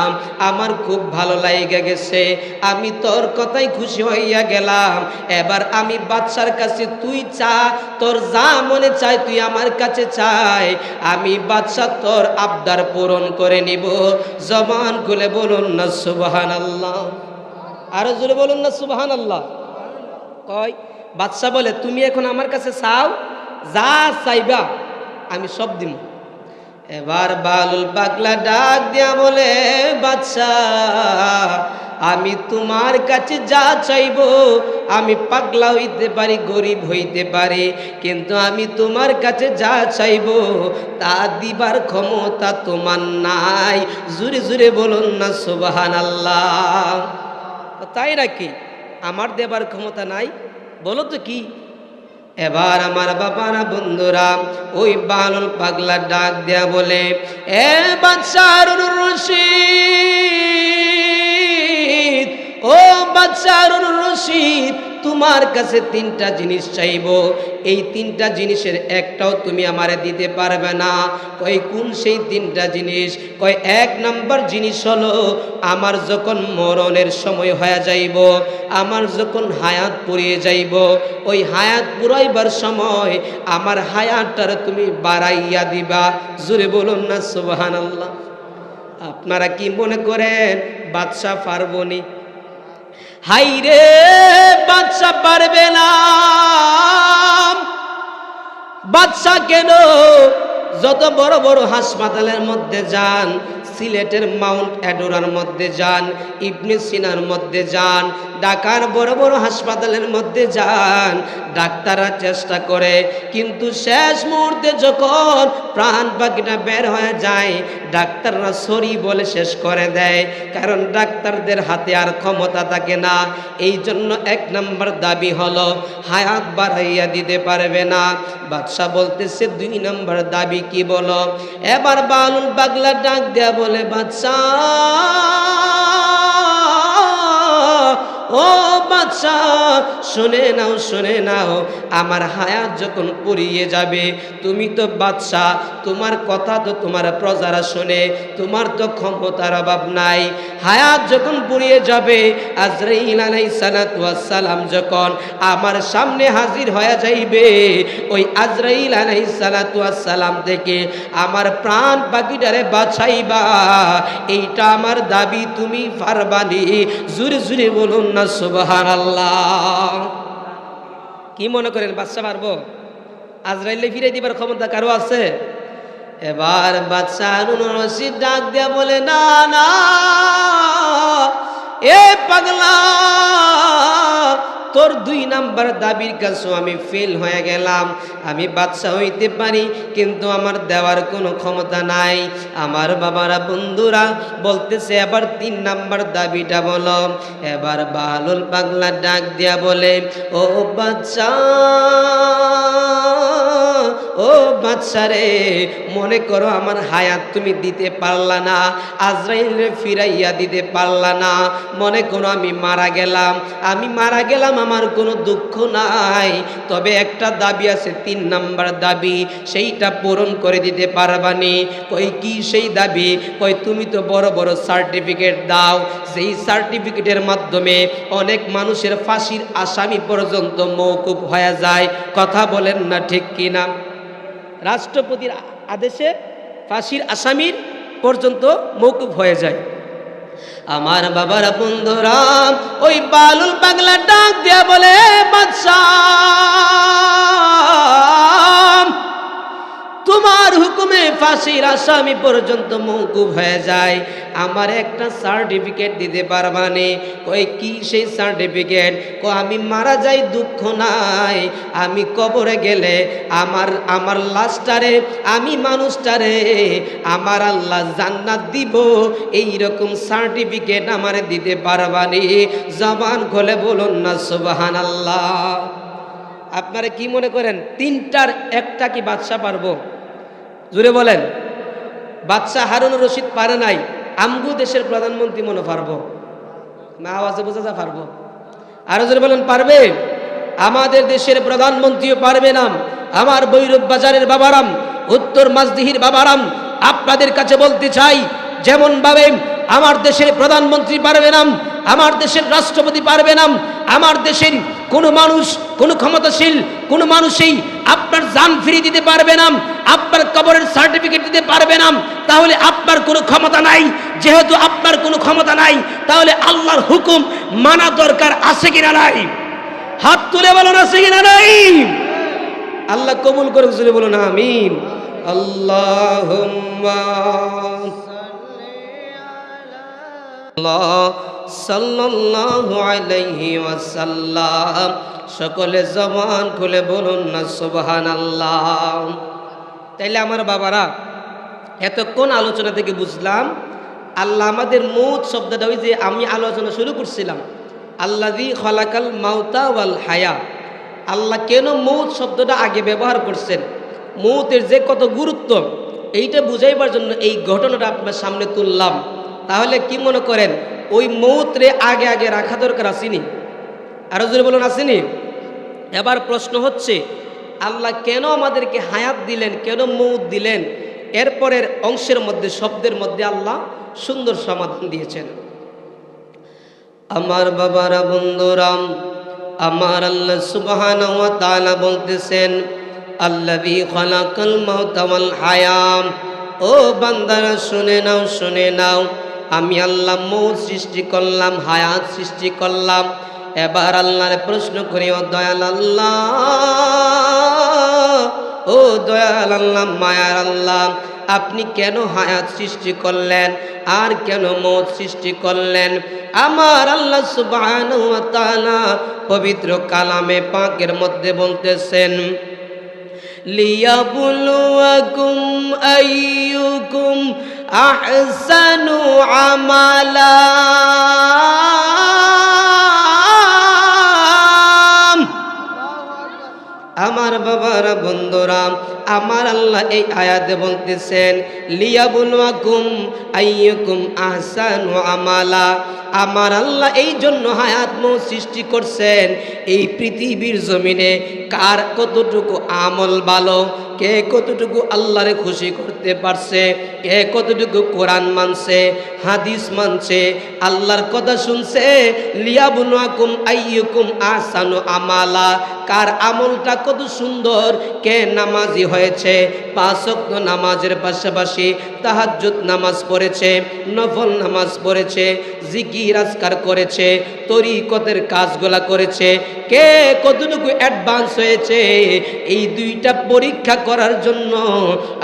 আমার খুব ভালো লাগে গেছে। আমি তোর কথাই খুশি হইয়া গেলাম। এবার আমি বাদশার কাছে তুই চা, তোর যা মনে চায় তুই আমার কাছে চাই, আমি বাদশা তোর আবদার পূরণ করে নিব। জবান খুলে বলুন না সুবহানাল্লাহ। আরো জোরে বলুন না সুবহানাল্লাহ। কয় বাদশা বলে, তুমি এখন আমার কাছে চাও, যা চাইবা আমি সব দিব। এবার বালুল পাগলা ডাক দিয়া বলে, বাদশা আমি তোমার কাছে যা চাইব, আমি পাগলা হইতে পারি, গরিব হইতে পারি, কিন্তু আমি তোমার কাছে যা চাইব তা দিবার ক্ষমতা তোমার নাই। জুরে জুরে বলুন না সুবহানাল্লাহ। তাই নাকি? আমার দেবার ক্ষমতা নাই? বলো তো কি? এবার আমার বাবারা বন্ধুরা ওই বালুল পাগলা ডাক দেয়া বলে, এ বাদশা হারুনুর রশিদ, ও বাদশা হারুনুর রশিদ, তোমার কাছে তিনটা জিনিস চাইবো, এই তিনটা জিনিসের একটাও তুমি আমারে দিতে পারবে না। কই কোন সেই তিনটা জিনিস? কয় এক নাম্বার জিনিস হলো আমার যখন মরণের সময় হয়ে যাইব, আমার যখন হায়াত পুরিয়ে যাইব, ওই হায়াত পুরাইবার সময় আমার হায়াতটারে তুমি বাড়াইয়া দিবা। জোরে বলুন না সুবহানাল্লাহ। আপনারা কি মনে করেন বাদশা পারবনি? হাইরে বাদশা পারবে না। বাদশা কেন? যত বড় বড় হাসপাতালের মধ্যে যান, সিলেটের মাউন্ট এডোরার মধ্যে যান, ইবনে সিনার মধ্যে যান, ঢাকার বড় বড় হাসপাতালের মধ্যে যান, ডাক্তাররা চেষ্টা করে, কিন্তু শেষ মুহূর্তে যখন প্রাণ পাখিটা বের হয়ে যায়, ডাক্তাররা সরি বলে শেষ করে দেয়। কারণ ডাক্তারদের হাতে আর ক্ষমতা থাকে না। এই জন্য এক নম্বর দাবি হলো হায়াত বাড়াইয়া দিতে পারবে না। বাদশা বলতেছে দুই নম্বর দাবি কি বলো? এবার বালুল পাগলা ডাক দেয়া বলে, বাদশা ও বাদশা শুনে নাও, শুনে নাও, আমার হায়াত যখন পুরিয়ে যাবে, তুমি তো বাদশা, তোমার কথা তো তোমার প্রজারা শুনে, তোমার তো ক্ষমতার অভাব নাই। হায়াত যখন পুরিয়ে যাবে, আজরাইল আলাইহিস সালাতু ওয়াস সালাম যখন আমার সামনে হাজির হয়ে যাইবে, ওই আজরাইল আলাইহিস সালাতু ওয়াস সালাম থেকে আমার প্রাণ পাখিটারে বাঁচাইবা, এইটা আমার দাবি, তুমি পারবানি। জোরে জোরে বলুন না সুবহানাল্লাহ। কি মনে করেন বাদশা পারবো? আজরাইলে ফিরে দিবার ক্ষমতা কারো আছে? এবার বাদশা হারুনুর রশিদ ডাক দিয়া বলে, না না এ পাগলা, তোর দুই নাম্বার দাবির কাছে আমি ফেল হয়ে গেলাম। আমি বাদশা হইতে পারি, কিন্তু আমার দেওয়ার কোনো ক্ষমতা নাই। আমার বাবারা বন্ধুরা বলতেছে, এবার তিন নাম্বার দাবিটা বলো। এবার বালুল পাগলা ডাক দিয়া বলে, ও বাদশা, ও বাদশা রে, মনে করো আমার হায়াত তুমি দিতে পারলা না, আজরাইলে ফিরাইয়া দিতে পারলা না, মনে করো আমি মারা গেলাম। আমি মারা গেলাম, আমার কোনো দুঃখ নাই, তবে একটা দাবি আছে, তিন নাম্বার দাবি, সেইটা পূরণ করে দিতে পারবানি। কই কি সেই দাবি? কই তুমি তো বড় বড় সার্টিফিকেট দাও, সেই সার্টিফিকেটের মাধ্যমে অনেক মানুষের ফাঁসির আসামি পর্যন্ত মওকুফ হয়ে যায়। কথা বলেন না ঠিক কিনা? রাষ্ট্রপতির আদেশে ফাঁসির আসামির পর্যন্ত মওকুফ হয়ে যায়। আমার বাবার বন্ধুরা ওই বালুল পাগলা ডাক দিয়া বলে, বাদশা তোমার হুকুমে ফাঁসির আসামি পর্যন্ত মওকুফ হয়ে যায়, আমার একটা সার্টিফিকেট দিতে পারবানি? কই কি সেই সার্টিফিকেট? আমি মারা যাই দুঃখ নাই, আমি কবরে গেলে আমার লাশটারে, আমি মানুষটারে আমার আল্লাহ জান্নাত দিব, এই রকম সার্টিফিকেট আমারে দিতে পারবানি? জবান খুলে বলুন না সুবহানাল্লাহ। আপনারা কি মনে করেন 3টার একটা কি বাদশা পারবো? জোরে বলেন। বাদশা হারুন রশিদ পারে নাই, আমগু দেশের প্রধানমন্ত্রী মনে পারবো? না, আওয়াজে বোঝা যা পারবো। আরো জোরে বলেন, পারবে? আমাদের দেশের প্রধানমন্ত্রীও পারবে না। আমার ভৈরব বাজারের বাবারাম, উত্তর মাঝদিহির বাবারাম, আপনাদের কাছে বলতে চাই, যেমন ভাবে আমার দেশের প্রধানমন্ত্রী পারবে না, আমার দেশের রাষ্ট্রপতি পারবে না, আমার দেশের কোনো মানুষ, কোনো ক্ষমতাশীল কোনো মানুষই আপনার জান ফিরিয়ে দিতে পারবে না, আপনার কবরের সার্টিফিকেট দিতে পারবে না। তাহলে আপনার কোনো ক্ষমতা নাই। যেহেতু আপনার কোনো ক্ষমতা নাই, তাহলে আল্লাহর হুকুম মানা দরকার আছে কিনা নাই? হাত তুলে বলুন, আছে কিনা নাই? আল্লাহ কবুল করে, বলুন আমিন। আল্লাহুম্মা সাল্লাল্লাহু আলাইহি ওয়াসাল্লাম। সকলে জবান খুলে বলুন না সুবহানাল্লাহ। তাইলে আমার বাবারা, এতক্ষণ আলোচনা থেকে বুঝলাম আল্লাহ আমাদের মৌত শব্দটা, ওই যে আমি আলোচনা শুরু করছিলাম, আল্লাযী খালাকাল মাউতা ওয়াল হায়া। আল্লাহ কেন মৌত শব্দটা আগে ব্যবহার করছেন, মৌতের যে কত গুরুত্ব, এইটা বুঝাইবার জন্য এই ঘটনাটা আপনার সামনে তুললাম। তাহলে কি মনে করেন, ওই মৌতরে আগে আগে রাখা দরকার আসেনি? আরো জোরে বলুন, আসেনি? এবার প্রশ্ন হচ্ছে, আল্লাহ কেন আমাদেরকে হায়াত দিলেন, কেন মৌত দিলেন? এরপরের অংশের মধ্যে, শব্দের মধ্যে আল্লাহ সুন্দর সমাধান দিয়েছেন। আমার বাবারা, বন্ধুরাম, আমার আল্লাহ সুবহানাহু ওয়া তাআলা বলতেছেন, আল্লাযী খালাকাল মাউতা ওয়াল হায়াম। ও বান্দারা, শুনে নাও, শুনে নাও, আমি আল্লাহ মৌত সৃষ্টি করলাম, হায়াত সৃষ্টি করলাম। এবার আল্লাহর প্রশ্ন করি, ও দয়াল আল্লাহ, ও দয়াল আল্লাহ, মায়ার আল্লাহ, আপনি কেন হায়াত সৃষ্টি করলেন আর কেন মৌত সৃষ্টি করলেন? আমার আল্লাহ সুবহানাহু ওয়া তাআলা পবিত্র কালামে পাকের মধ্যে বলতেছেন, লিয়াবলুয়াকুম আইয়ুকুম আহসানু আমালা। আমার বাবারা, বন্ধুরা, আমার আল্লাহ এই আয়াতে বলতেছেন, লিয়াবলুয়াকুম আইয়ুকুম আহসানু আমালা। আমার আল্লাহ এই জন্য হায়াত মৌত সৃষ্টি করছেন, এই পৃথিবীর জমিনে কার কতটুকু আমল ভালো, কে কতটুকু আল্লাহরে খুশি করতে পারছে, কে কতটুকু কোরআন মানছে, হাদিস মানছে, আল্লাহর কথা শুনছে। লিয়াবলুয়াকুম আইয়ুকুম আহসানু আমালা, কার আমলটা কত সুন্দর, কে নামাজি হয়েছে, 5 ওয়াক্ত নামাজের পাশাপাশি তাহাজ্জুদ নামাজ পড়েছে, নফল নামাজ পড়েছে, জিকির আজকার করেছে, তরিকতের কাজগুলা করেছে, কে কতটুকু অ্যাডভান্স হয়েছে, এই দুইটা পরীক্ষা করার জন্য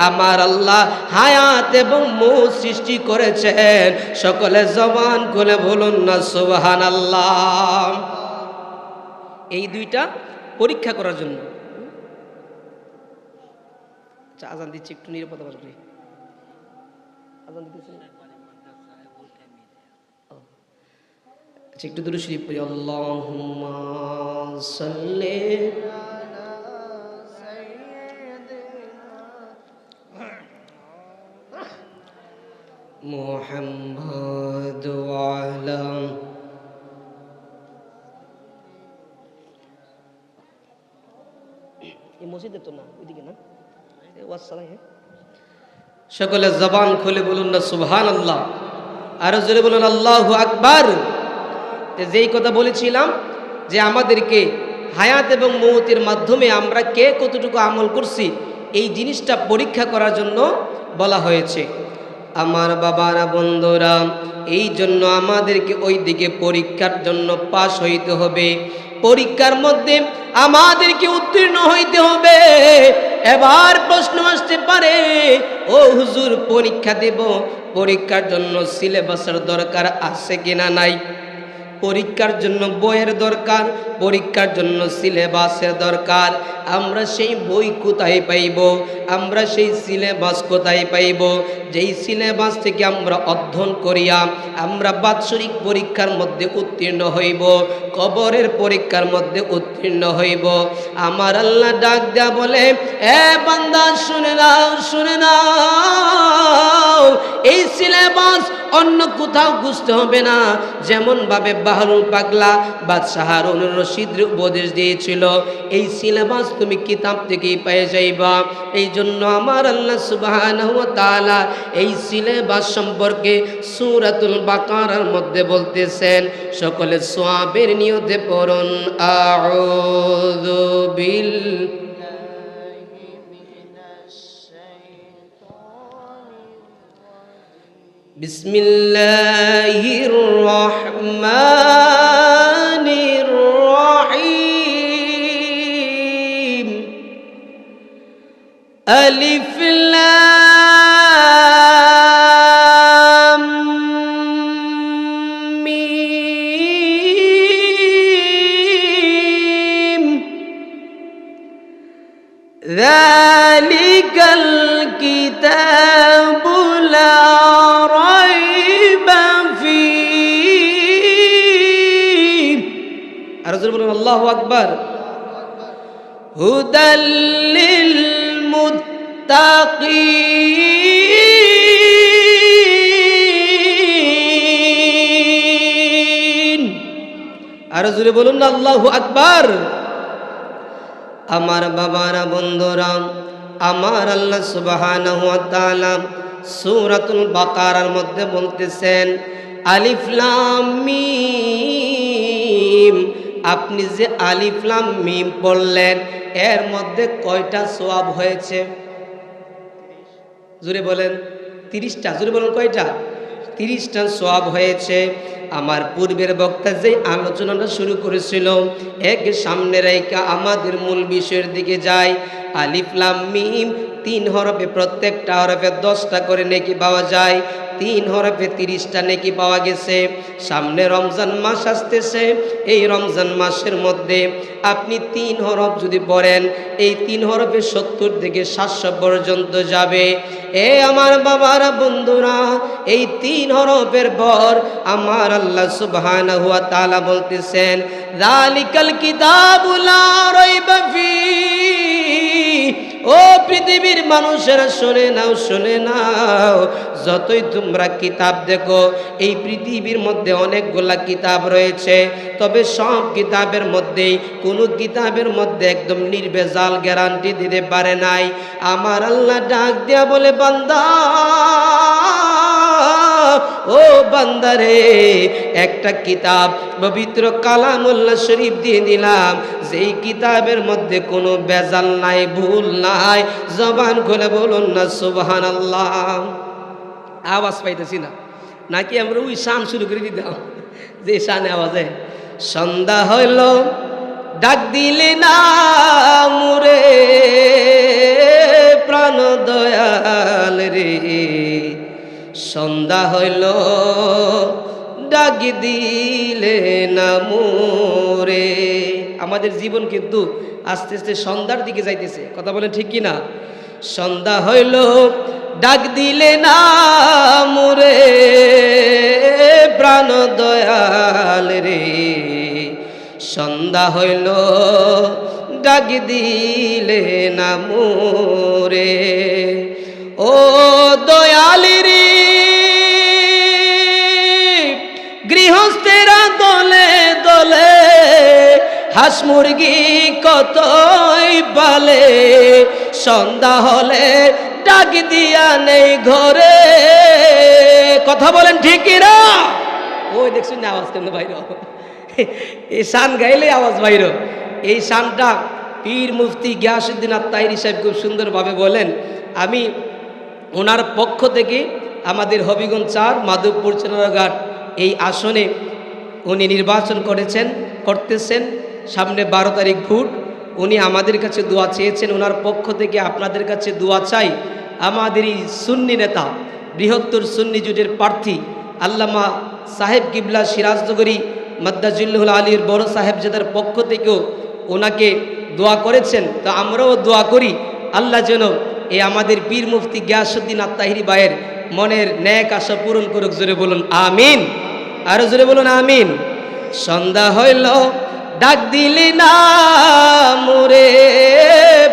আমার আল্লাহ হায়াত এবং মৌত সৃষ্টি করেছেন। সকলে জবান খুলে বলুন না সুবহানাল্লাহ। এই দুইটা পরীক্ষা করার জন্য। আচ্ছা, আজান দিচ্ছি, একটু নিরাপত্তা বাস করি। আজান দিতেছি, আচ্ছা, একটু দূরে শরীফ পড়ি। আল্লাহুম্মা সাল্লি মুহাম্মাদ ওয়া আলা এই মসজিদে তো না, ওইদিকে না, সকলে জবান খুলে বলুন না সুবহানাল্লাহ। আরো জোরে বলুন আল্লাহু আকবার। যেই কথা বলেছিলাম যে আমাদেরকে হায়াত এবং মৌতের মাধ্যমে আমরা কে কতটুকু আমল করছি, এই জিনিসটা পরীক্ষা করার জন্য বলা হয়েছে। আমার বাবারা, বন্ধুরা, এই জন্য আমাদেরকে ওই দিকে পরীক্ষার জন্য পাশ হইতে হবে, পরীক্ষার মধ্যে আমাদেরকে উত্তীর্ণ হইতে হবে। এবার প্রশ্ন আসতে পারে, ও হুজুর, পরীক্ষা দেব, পরীক্ষার জন্য সিলেবাসের দরকার আছে কিনা নাই? পরীক্ষার জন্য বইয়ের দরকার, পরীক্ষার জন্য সিলেবাসের দরকার। আমরা সেই বই কোথায় পাইব? আমরা সেই সিলেবাস কোথায় পাইব? যেই সিলেবাস থেকে আমরা অধ্যয়ন করিয়া আমরা বাৎসরিক পরীক্ষার মধ্যে উত্তীর্ণ হইব, কবরের পরীক্ষার মধ্যে উত্তীর্ণ হইব। আমার আল্লাহ ডাক দেয়া বলে, এ বান্দা শুনে নাও, শুনে নাও, এই সিলেবাস অন্য কোথাও বুঝতে হবে না। যেমন ভাবে বাহরুল পাগলা বাদশাহ হারুনুর রশিদ উপদেশ দিয়েছিল, এই সিলেবাস তুমি কিতাব থেকেই পেয়ে যাইবা। এই জন্য আমার আল্লাহ সুবহানাহু ওয়া তাআলা এই সিলেবাস সম্পর্কে সূরাতুল বাকারার মধ্যে বলতেছেন। সকলে সওয়াবের নিয়তে পড়ুন, আউযু বিল্লাহি বিসমিল্লাহির রহমানির রহিম। আলিফ লাম মিম, যালিকাল কিতাবু লা রাইবা ফীহ। আর জোরে বলুন আল্লাহু আকবার। হুদাল লিল মুত্তাকিন। আর জোরে বলুন আল্লাহু আকবার। আমার বাবারা, বন্ধুরা, আমার আল্লাহ সুবহানাহু ওয়া তাআলা সূরাতুল বাকারার মধ্যে বলতেছেন, আলিফ লাম মিম। আপনি যে আলিফ লাম মিম পড়লেন, এর মধ্যে কয়টা সওয়াব হয়েছে? জোরে বলেন। 30টা। জোরে বলেন কয়টা? 30টা সওয়াব হয়েছে। আমার পূর্বের বক্তা যে আলোচনাটা শুরু করেছিল, এক সামনে রেখা আমাদের মূল বিষয়ের দিকে যায়। আলিফ লাম মিম 3 হরফে, প্রত্যেকটা হরফে 10টা করে নেকি পাওয়া যায়। 3 হরফে 30টা নেকি পাওয়া গেছে। সামনে রমজান মাস আসতেছে, এই রমজান মাসের মধ্যে আপনি 3 হরফ যদি পড়েন, এই 3 হরফে 70 থেকে 700 পর্যন্ত যাবে। এ আমার বাবারা, বন্ধুরা, এই 3 হরফের পর আমার আল্লাহ সুবহানাহু ওয়া তাআলা বলতেছেন, যালিকাল কিতাবু লা রাইবা ফীহ। ও পৃথিবীর মানুষেরা শুনে নাও, শুনে নাও, যতই তোমরা কিতাব দেখো, এই পৃথিবীর মধ্যে অনেকগুলা কিতাব রয়েছে, তবে সব কিতাবের মধ্যেই কোনো কিতাবের মধ্যে একদম নির্ভেজাল গ্যারান্টি দিতে পারে নাই। আমার আল্লাহ ডাক দিয়া বলে, বান্দা, ও বান্দারে, একটা কিতাব পবিত্র কালামুল্লাহ শরীফ দিয়ে দিলাম, যেই কিতাবের মধ্যে কোনো বেজাল নাই, ভুল নাই। জবান খুলে বলুন না সুবহানাল্লাহ। আওয়াজ পাইতেছি না, নাকি আমরা ওই শান শুরু করে দিতাম যে শানে আওয়াজে? সন্ধ্যা হইল ডাক দিলে না মুরে, প্রাণ দয়াল রে। সন্ধ্যা হইল ডাক দিলে না মোরে। আমাদের জীবন কিন্তু আস্তে আস্তে সন্ধ্যার দিকে যাইতেছে, কথা বলেন ঠিক কি না? সন্ধ্যা হইল ডাক দিলে না মোরে, প্রাণ দয়াল রে। সন্ধ্যা হইল ডাক দিলে না মোরে, ও দয়াল রে। গৃহস্থেরা দলে দলে হাঁস মুরগি কতই পালে, সন্ধ্যা হলে ডাক দিয়া নেই ঘরে। কথা বলেন ঠিক কিনা? ওই দেখছেন না আওয়াজ কেমন বাইর? এই শান গাইলে আওয়াজ বাইর। এই শানটা পীর মুফতি গিয়াসউদ্দিন আত-তাহিরি সাহেব খুব সুন্দরভাবে বলেন। আমি ওনার পক্ষ থেকে আমাদের হবিগঞ্জ 4 মাধবপুর চেনারঘাট এই আসনে উনি নির্বাচন করতেছেন। সামনে 12 তারিখ ভোট। উনি আমাদের কাছে দোয়া চেয়েছেন। ওনার পক্ষ থেকে আপনাদের কাছে দোয়া চাই। আমাদের এই সুন্নি নেতা, বৃহত্তর সুন্নি জোটের প্রার্থী আল্লামা সাহেব কিবলা সিরাজনগরী মাদ্দাজিল্লুল আলীর বড় সাহেবজাদার পক্ষ থেকেও ওনাকে দোয়া করেছেন। তো আমরাও দোয়া করি আল্লাহ যেন এই আমাদের পীর মুফতি গিয়াসউদ্দিন আত্তাহিরি ভাইয়ের মনের ন্যাক আশা পূরণ করুক। জোরে বলুন আমিন, আরো জোরে বলুন আমিন। সন্ধ্যা হইল ডাক দিলি না মোরে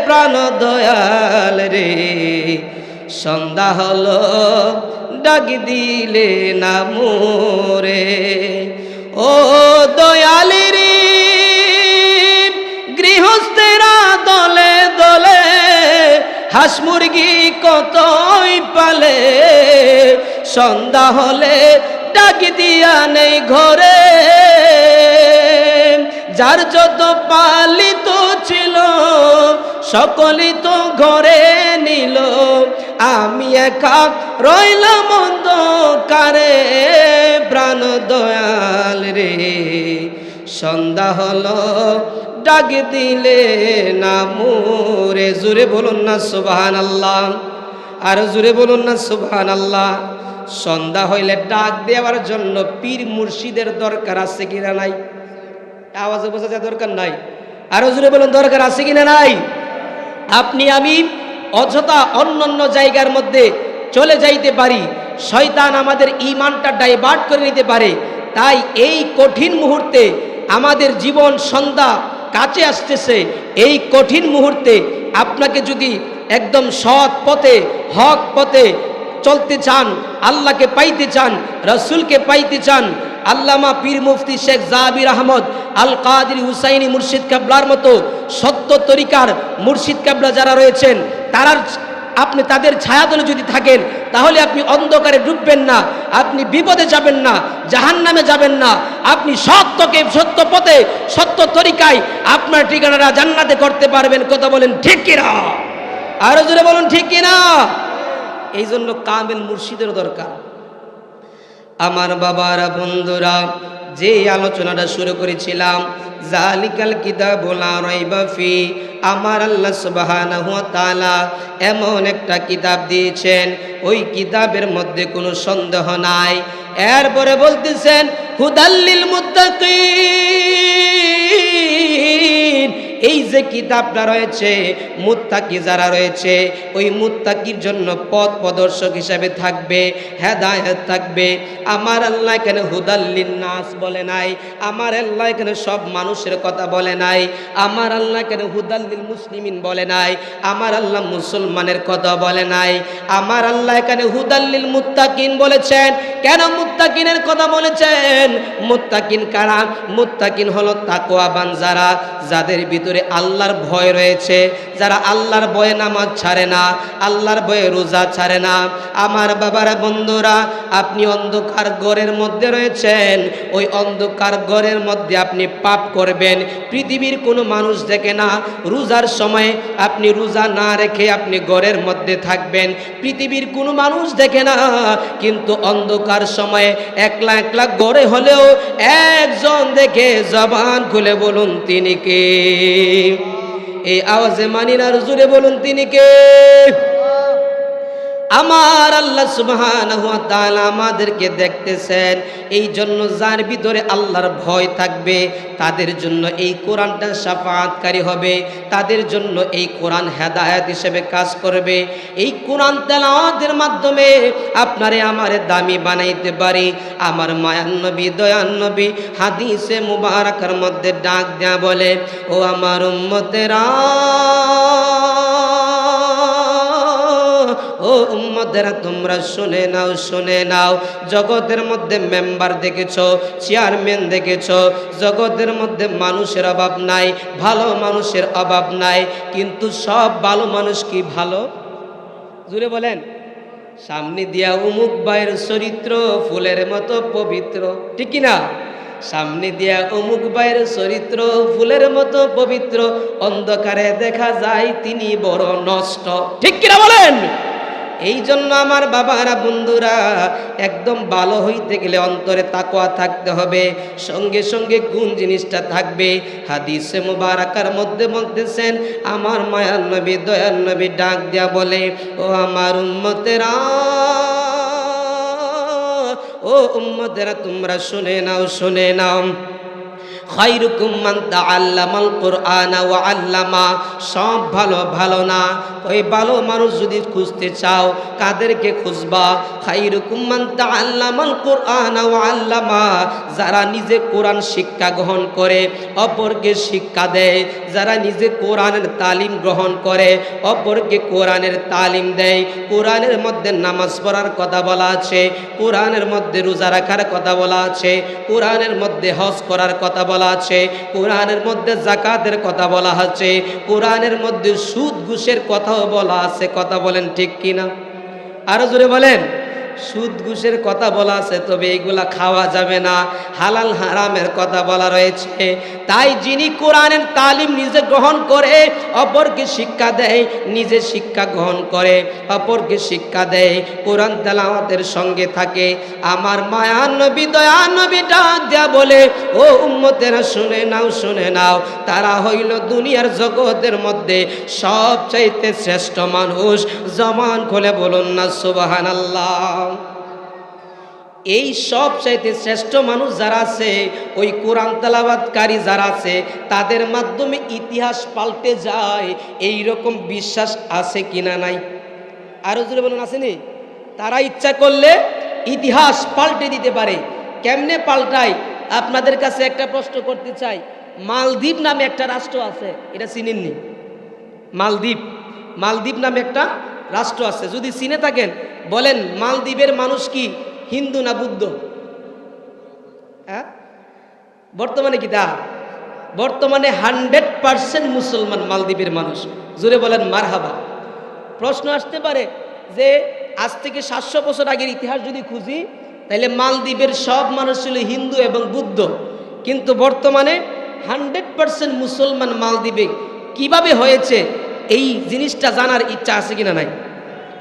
প্রাণ দয়াল রে, সন্ধ্যা হলো ডাক দিলে না মোরে, ও দয়াল রে গৃহস্থেরা দলে দলে হাঁস মুরগি কতই পালে, সন্ধ্যা হলে ডাক দিয়া নেই ঘরে, যার যত পালিত ছিল সকলই তো ঘরে নিল, আমি একা রইলাম অন্ধকারে প্রাণ দয়াল রে, সন্ধ্যা হলো ডাক দিলে না মোরে। জোরে বলুন না সুবহানাল্লাহ, আর জোরে বলুন না সুবহানাল্লাহ। সন্ধ্যা হইলে ডাক দেওয়ার জন্য পীর মুর্শিদের দরকার আছে কিনা নাই? আওয়াজে বোঝা যায় দরকার নাই? আরো জোরে বলুন দরকার আছে কিনা নাই? আপনি আমি অযথা অন্যান্য জায়গার মধ্যে চলে যাইতে পারি, শয়তান আমাদের ঈমানটা ডাইভার্ট করে নিতে পারে। তাই এই কঠিন মুহূর্তে আমাদের জীবন সন্ধ্যা কাছে আসতেছে, এই কঠিন মুহূর্তে আপনাকে যদি একদম সৎ পথে হক পথে চলতে চান, আল্লাহকে পাইতে চান, রসুলকে পাইতে চান, আল্লামা পীর মুফতি শেখ জাবির আহমদ আল কাদির হুসাইনি মুর্শিদ কাবলার মতো সত্য তরিকার মুর্শিদ কাবলা যারা রয়েছেন, তারা আপনি তাদের ছায়াতলে যদি থাকেন তাহলে আপনি অন্ধকারে ডুববেন না, আপনি বিপদে যাবেন না, জাহান্নামে যাবেন না, আপনি সত্যকে সত্য পথে সত্য তরিকায় আপনার ঠিকানাটা জান্নাতে করতে পারবেন। কথা বলেন ঠিক কিনা? আরো জোরে বলুন ঠিক কিনা? এই জন্য কামেল মুর্শিদের দরকার। আমার বাবারা বন্ধুরা, যে আলোচনাটা শুরু করেছিলাম জালিকাল কিতাবুল লা রাইবা ফি, আমার আল্লাহ সুবহানাহু ওয়া তাআলা এমন একটা কিতাব দিয়েছেন, ওই কিতাবের মধ্যে কোনো সন্দেহ নাই। এরপরে বলতেছেন হুদাল্লিল মুত্তাকিন, এই যে কিতাবটা রয়েছে মুত্তাকি যারা রয়েছে ওই মুত্তাকির জন্য পথ প্রদর্শক হিসাবে থাকবে, হেদায়েত থাকবে। আমার আল্লাহ এখানে হুদাল্লিন নাস বলে নাই, আমার আল্লাহ এখানে সব মানুষের কথা বলে নাই, আমার আল্লাহ এখানে হুদাল্লিল মুসলিমিন বলে নাই, আমার আল্লাহ মুসলমানের কথা বলে নাই, আমার আল্লাহ এখানে হুদাল্লিল মুত্তাকিন বলেছেন। কেন মুত্তাকিনের কথা বলেছেন? মুত্তাকিন কারা? মুত্তাকিন হলো তাকওয়াবান যারা, যাদের ভিতরে আল্লাহর ভয় রয়েছে, যারা আল্লাহর ভয়ে নামাজ ছাড়ে না, আল্লাহর ভয়ে রোজা ছাড়ে না। আমার বাবারা বন্ধুরা, আপনি অন্ধকার ঘরের মধ্যে রয়েছেন, ওই অন্ধকার ঘরের মধ্যে আপনি পাপ করবেন, পৃথিবীর কোনো মানুষ দেখে না। রোজার সময় আপনি রোজা না রেখে আপনি ঘরের মধ্যে থাকবেন, পৃথিবীর কোনো মানুষ দেখে না, কিন্তু অন্ধকার সময়ে একলা একলা ঘরে হলেও একজন দেখে জবান খুলে বলুন তিনি কে? এই আওয়াজে মানি না, জোরে বলুন তিনি কে? আমার আল্লাহ সুবহানাহু ওয়া তাআলা আমাদেরকে দেখতেছেন। এই জন্য যার ভিতরে আল্লাহর ভয় থাকবে তাদের জন্য এই কোরআনটা শাফাআতকারী হবে, তাদের জন্য এই কোরআন হেদায়েত হিসেবে কাজ করবে। এই কোরআন তেলাওয়াতের মাধ্যমে আপনারে আমারে দামি বানাইতে পারি। আমার মায়ার নবী দয়ার নবী হাদিসে মুবারাকার মধ্যে ডাক দেয়া বলে, ও আমার উম্মতেরা, ও উম্মতেরা তোমরা শুনে নাও, শুনে নাও। জগতের মধ্যে মেম্বার দেখেছো, চেয়ারম্যান দেখেছো, জগতের মধ্যে মানুষের অভাব নাই, ভালো মানুষের অভাব নাই, কিন্তু সব ভালো মানুষ কি ভালো? জুড়ে বলেন। সামনে দিয়া উমুক ভাইয়ের চরিত্র ফুলের মতো পবিত্র, ঠিক কিনা? সামনে দিয়া অমুক ভাইয়ের চরিত্র ফুলের মতো পবিত্র, অন্ধকারে দেখা যায় তিনি বড় নষ্ট, ঠিক কিনা বলেন? এই জন্য আমার বাবারা বন্ধুরা, একদম ভালো হইতে গেলে অন্তরে তাকওয়া থাকতে হবে, সঙ্গে সঙ্গে কোন জিনিসটা থাকবে? হাদিসে মুবারাকার মধ্যে বলতেছেন, আমার মায়ার নবী দয়ার নবী ডাক দিয়া বলে, ও আমার উম্মতেরা, ও উম্মতেরা তোমরা শুনে নাও, শুনে নাও। খায়রুকুম মান তাআল্লামাল কুরআনা ওয়া আল্লামা। সব ভালো ভালো না, ওই ভালো মানুষ যদি খুঁজতে চাও কাদেরকে খুঁজবা? খায়রুকুম মান তাআল্লামাল কুরআনা ওয়া আল্লামা, যারা নিজে কোরআন শিক্ষা গ্রহণ করে অপরকে শিক্ষা দেয়, যারা নিজে কোরআনের তালিম গ্রহণ করে অপরকে কোরআনের তালিম দেয়। কোরআনের মধ্যে নামাজ পড়ার কথা বলা আছে, কোরআনের মধ্যে রোজা রাখার কথা বলা আছে, কোরআনের মধ্যে হজ করার কথা বলা আছে, কোরআনের মধ্যে যাকাতের কথা বলা আছে, কোরআনের মধ্যে সুদ ঘুষের কথাও বলা আছে। কথা বলেন ঠিক কিনা? আরো জোরে বলেন। সুদ ঘুষের কথা বলা আছে, তবে এগুলা খাওয়া যাবে না, হালাল হারামের কথা বলা রয়েছে। তাই যিনি কোরআনের তালিম নিজে গ্রহণ করে অপরকে শিক্ষা দেয়, নিজে শিক্ষা গ্রহণ করে অপরকে শিক্ষা দেয়, কোরআন তেলাওয়াতের সঙ্গে থাকে, আমার মায়ার নবী দয়ার নবী ডাক দেয়া বলে, ও উম্মতেরা শুনে নাও শুনে নাও, তারা হইল দুনিয়ার জগতের মধ্যে সবচাইতে শ্রেষ্ঠ মানুষ। জবান খুলে বলুন না সুবহানাল্লাহ। এই সব চাইতে শ্রেষ্ঠ মানুষ যারা আছে, ওই কোরআন তেলাওয়াতকারী যারা আছে, তাদের মাধ্যমে ইতিহাস পাল্টে যায়, এই রকম বিশ্বাস আছে কিনা নাই? আরো জোরে বলুন, আসেনি? তারা ইচ্ছা করলে ইতিহাস পাল্টে দিতে পারে। কেমনে পাল্টায়? আপনাদের কাছে একটা প্রশ্ন করতে চাই। মালদ্বীপ নামে একটা রাষ্ট্র আছে, এটা চিনেননি? মালদ্বীপ, মালদ্বীপ নামে একটা রাষ্ট্র আছে, যদি চিনে থাকেন বলেন, মালদ্বীপের মানুষ কি হিন্দু না বুদ্ধ? হ্যাঁ, বর্তমানে কি তা? বর্তমানে 100% মুসলমান মালদ্বীপের মানুষ। জোরে বলেন মারহাবা। প্রশ্ন আসতে পারে যে আজ থেকে 700 বছর আগের ইতিহাস যদি খুঁজি, তাহলে মালদ্বীপের সব মানুষ ছিল হিন্দু এবং বুদ্ধ, কিন্তু বর্তমানে 100% মুসলমান মালদ্বীপে কিভাবে হয়েছে, এই জিনিসটা জানার ইচ্ছা আছে কিনা নাই?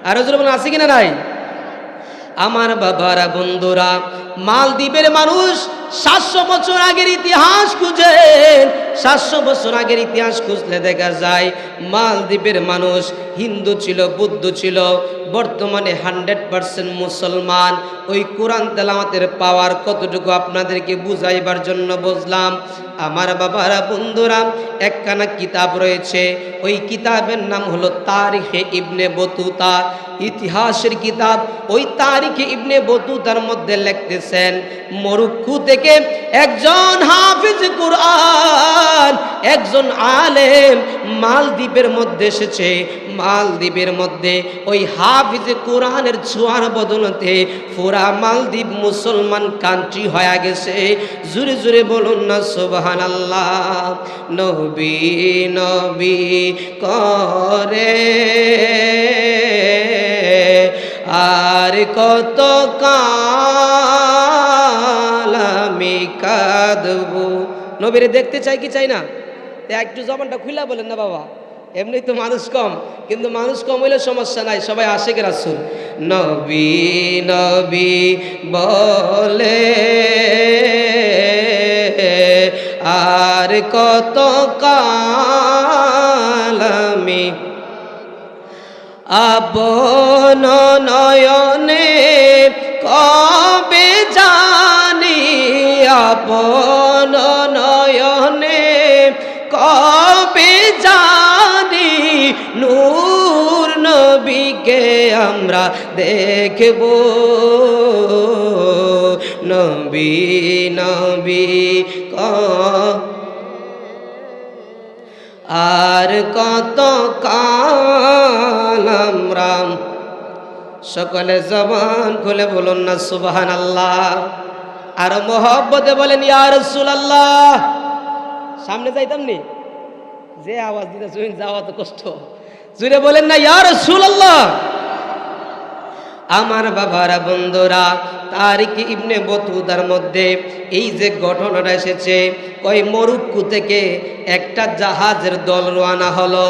আরো জোরে বলেন, আছে কিনা নাই? আমার বাবারা বন্ধুরা, মালদ্বীপের মানুষ 700 বছর আগের ইতিহাস খুঁজেন, 700 বছর আগের ইতিহাস খুঁজলে দেখা যায় মালদ্বীপের মানুষ হিন্দু ছিল, বুদ্ধ ছিল, বর্তমানে 100% মুসলমান। ওই কোরআন তেলাওয়াতের পাওয়ার কতটুকু আপনাদেরকে বুঝাইবার জন্য বুঝলাম। আমার বাবারা বন্ধুরা, একখানা কিতাব রয়েছে, ওই কিতাবের নাম হলো তারিখে ইবনে বতুতা, ইতিহাসের কিতাব। ওই তারিখে ইবনে বতুতার মধ্যে লিখতেছেন, মরক্কো থেকে একজন হাফিজ কুরআন, একজন আলেম মালদ্বীপের মধ্যে এসেছে। মালদ্বীপের মধ্যে ওই হাফিজ কোরআনের ছোঁয়ার বদলতে পুরা মালদ্বীপ মুসলমান কান্ট্রি হয়ে গেছে। জোরে জোরে বলুন না সুবহানাল্লাহ। নবী নবী করে আর কত কাল আমি কাঁদবো। নবীরে দেখতে চাই কি চাই না? একটু জবানটা খুলা বলেন না বাবা। এমনি তো মানুষ কম, কিন্তু মানুষ কম হইলে সমস্যা নাই, সবাই আশিক রাসূল। নবী নবী বলে আর কত কাল আমি আপন নয়নে কবে জানি, আপন নয়নে কবে জানি নূর নবীকে আমরা দেখব। নবী নবী আর কত কাল আমরা। সকলে জবান খুলে বলুন না সুবহানাল্লাহ। আর মোহব্বতে বলেন ইয়া রাসূলুল্লাহ। সামনে যাইতাম নি, যে আওয়াজ দিতে যাওয়া তো কষ্ট, জুড়ে বলেন না ইয়া রাসূলুল্লাহ। আমার বাবারা বন্ধুরা, তারিখ ইবনে বতুতার মধ্যে এই যে ঘটনাটা এসেছে, ওই মরক্কো থেকে একটা জাহাজের দল রওনা হলো।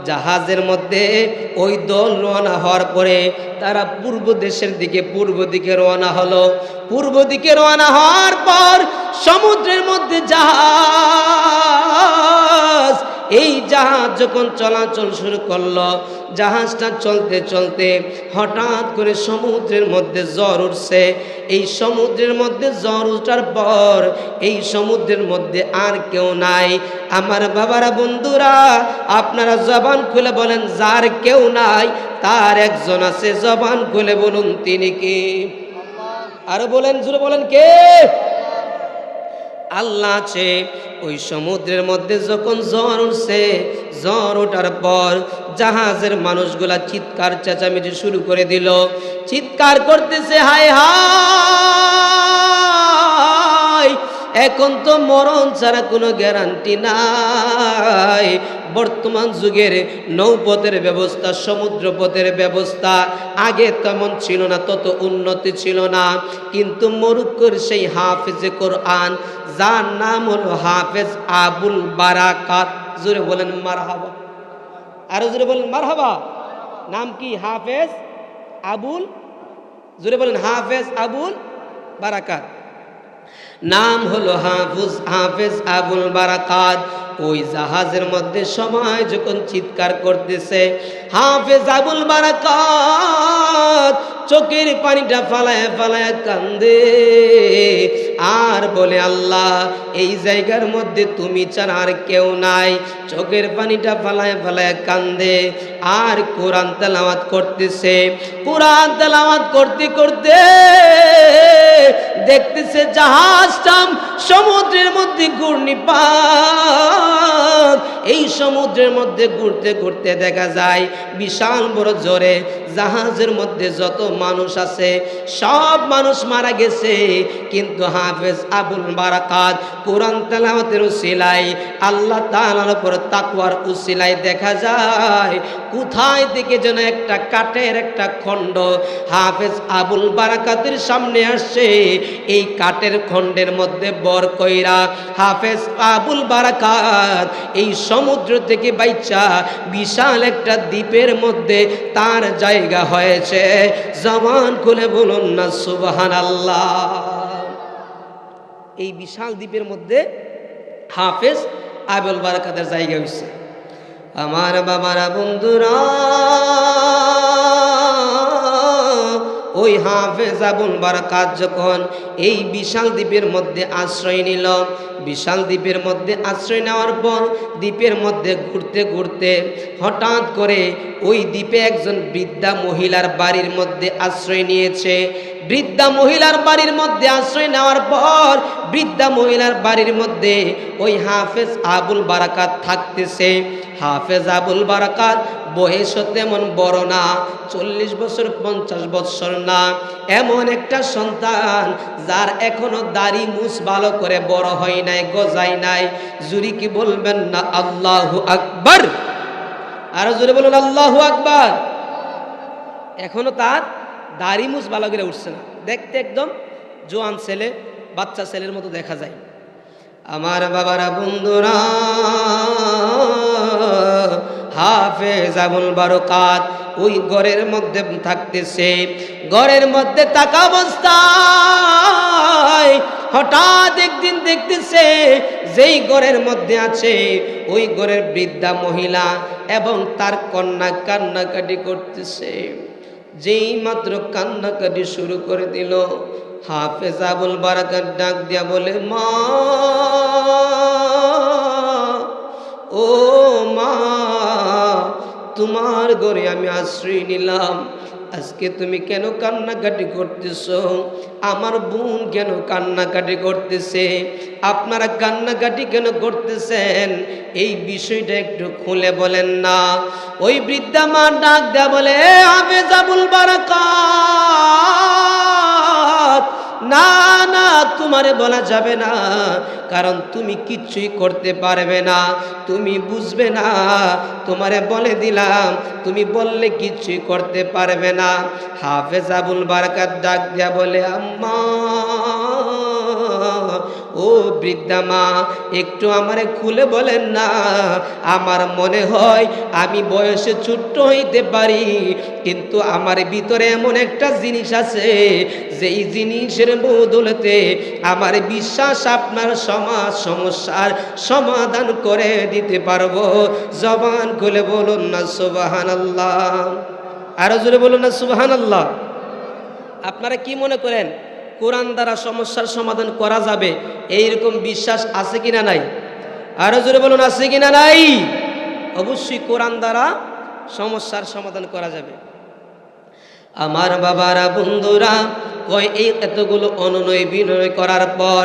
জাহাজের মধ্যে ওই দল রওনা হওয়ার পরে তারা পূর্ব দিকে রওনা হলো। পূর্ব দিকে রওনা হওয়ার পর সমুদ্রের মধ্যে জাহাজ এই জাহাজ যখন চলাচল শুরু করলো, জাহাজটা চলতে চলতে হঠাৎ করে সমুদ্রের মধ্যে ঝড় উঠছে। এই সমুদ্রের মধ্যে ঝড় উঠার পর এই সমুদ্রের মধ্যে আর কেউ নাই। আমার বাবারা, বন্ধুরা, আপনারা জবান খুলে বলেন, যার কেউ নাই তার একজন আছে। জবান খুলে বলুন, তিনি কে? আরো বলেন, জোরে বলেন, কে? আল্লাহ আছে। ওই সমুদ্রের মধ্যে যখন ঝড় উঠছে, ঝড় ওঠার পর জাহাজের মানুষগুলা চিৎকার চেঁচামেচি শুরু করে দিল। চিৎকার করতেছে, হায় হায়, এখন তো মরণ ছাড়া কোনো গ্যারান্টি নাই। বর্তমান যুগের নৌপথের ব্যবস্থা, সমুদ্রপথের ব্যবস্থা আগে তেমন ছিল না, তত উন্নতি ছিল না। কিন্তু মরক্কোর সেই হাফেজে কোরআন, যার নাম হলো হাফেজ আবুল বারাকাত, জোরে বলেন মারহাবা, আরো জোরে বলেন মারহাবা। নাম কি? হাফেজ আবুল, জোরে বলেন, হাফেজ আবুল বারাকাত। নাম হলো হাফেজ আবুল বারাকাত। ওই জাহাজের মধ্যে সবাই যখন চিৎকার করতেছে, হাফেজ আবুল বারাকাত চোখের পানিটা ফালায় ফালায় কান্দে আর বলে, আল্লাহ, এই জায়গার মধ্যে তুমি ছাড়া আর কেউ নাই। চোখের পানিটা ফালায় ফালায় কান্দে আর কোরআন তেলাওয়াত করতেছে। কোরআন তেলাওয়াত করতে করতে দেখতেছে জাহাজটা সমুদ্রের মধ্যে ঘূর্ণিপাক। এই সমুদ্রের মধ্যে ঘুরতে ঘুরতে দেখা যায় বিশাল বড় জোরে জাহাজের মধ্যে যত মানুষ আছে সব মানুষ মারা গেছে। কিন্তু হাফেজ আবুল বারাকাত কোরআন তেলাওয়াতের উসিলায়, আল্লাহ তাআলার উপর তাকওয়ার উসিলায় দেখা যায় কোথায় থেকে যেন একটা কাঠের একটা খণ্ড হাফেজ আবুল বারাকাতের সামনে আসছে। এই কাঠের খণ্ডের মধ্যে বর কইরা হাফেজ আবুল বারাকাত এই সমুদ্র থেকে বাইচা বিশাল একটা দ্বীপের মধ্যে তার জায়গা হয়েছে। জবান খুলে বলুন না সুবহানাল্লাহ। এই বিশাল দ্বীপের মধ্যে হাফেজ আবুল বারাকাতের জায়গা হয়েছে। আমার বাবারা, বন্ধুরা, ওই হাফেজ আবুল বারাকাত যখন এই বিশাল দ্বীপের মধ্যে আশ্রয় নিল, বিশাল দ্বীপের মধ্যে আশ্রয় নেওয়ার পর দ্বীপের মধ্যে ঘুরতে ঘুরতে হঠাৎ করে ওই দ্বীপে একজন বৃদ্ধা মহিলার বাড়ির মধ্যে আশ্রয় নিয়েছে। বৃদ্ধা মহিলার বাড়ির মধ্যে আশ্রয় নেওয়ার পর বৃদ্ধা মহিলার বাড়ির মধ্যে ওই হাফেজ আবুল বারাকাত থাকতেছে। হাফেজ আবুল বারাকাত বয়স তেমন বড় না, 40 বছর 50 বছর না, এমন একটা সন্তান যার এখনো দাড়ি মুছ ভালো করে বড় হয় নাই, গজায় নাই। জুরি কি বলবেন না আল্লাহু আকবার? আরো জোরে বলুন আল্লাহু আকবার। এখনো তার দাড়ি মুছ ভালো করে উঠছে না, দেখতে একদম জোয়ান ছেলে, বাচ্চা ছেলের মতো দেখা যায়। আমার বাবারা, বন্ধুরা, হাফেজ আবুল বারাকাত ওই ঘরের মধ্যে থাকতেছে। ঘরের মধ্যে থাকা অবস্থায় হঠাৎ একদিন দেখতেছে যেই ঘরের মধ্যে আছে ওই ঘরের বৃদ্ধা মহিলা এবং তার কন্যা কান্নাকাটি করতেছে। যেই মাত্র কান্নাকাটি শুরু করে দিল, হাফেজ আবুল বারাকাত ডাক দিয়া বলে, মা, ও মা, তোমার ঘরে আমি আশ্রয় নিলাম, আজকে তুমি কেন কান্নাকাটি করতেছ? আমার বোন কেন কান্নাকাটি করতেছে? আপনারা কান্নাকাটি কেন করতেছেন? এই বিষয়টা একটু খুলে বলেন না। ওই বৃদ্ধা মা ডাক দেয়া বলে, হাফেজ আবুল বারাকাত, না না, তোমারে বলা যাবে না, কারণ তুমি কিচ্ছুই করতে পারবে না, তুমি বুঝবে না। তোমারে বলে দিলাম, তুমি বললে কিচ্ছুই করতে পারবে না। হাফেজ আবুল বারাকাত ডাক দিয়া বলে, আম্মা, ও বৃদ্ধা মা একটু আমারে খুলে বলেন না, আমার মনে হয় আমি বয়সে ছোট্ট হইতে পারি, কিন্তু আমার ভিতরে এমন একটা জিনিস আছে যেই জিনিসের বদৌলতে আমার বিশ্বাস আপনার সমস্যার সমাধান করে দিতে পারবো। জবান খুলে বলুন না সুবহানাল্লাহ। আরো জোরে বলুন না সুবহানাল্লাহ। আপনারা কি মনে করেন কোরআন দ্বারা সমস্যার সমাধান করা যাবে, এইরকম বিশ্বাস আছে কিনা নাই? আরো জোরে বলুন আছে কিনা নাই? অবশ্যই কোরআন দ্বারা সমস্যার সমাধান করা যাবে। আমার বাবারা বন্ধুরা কয় এই এতগুলো অনুনয় বিনয় করার পর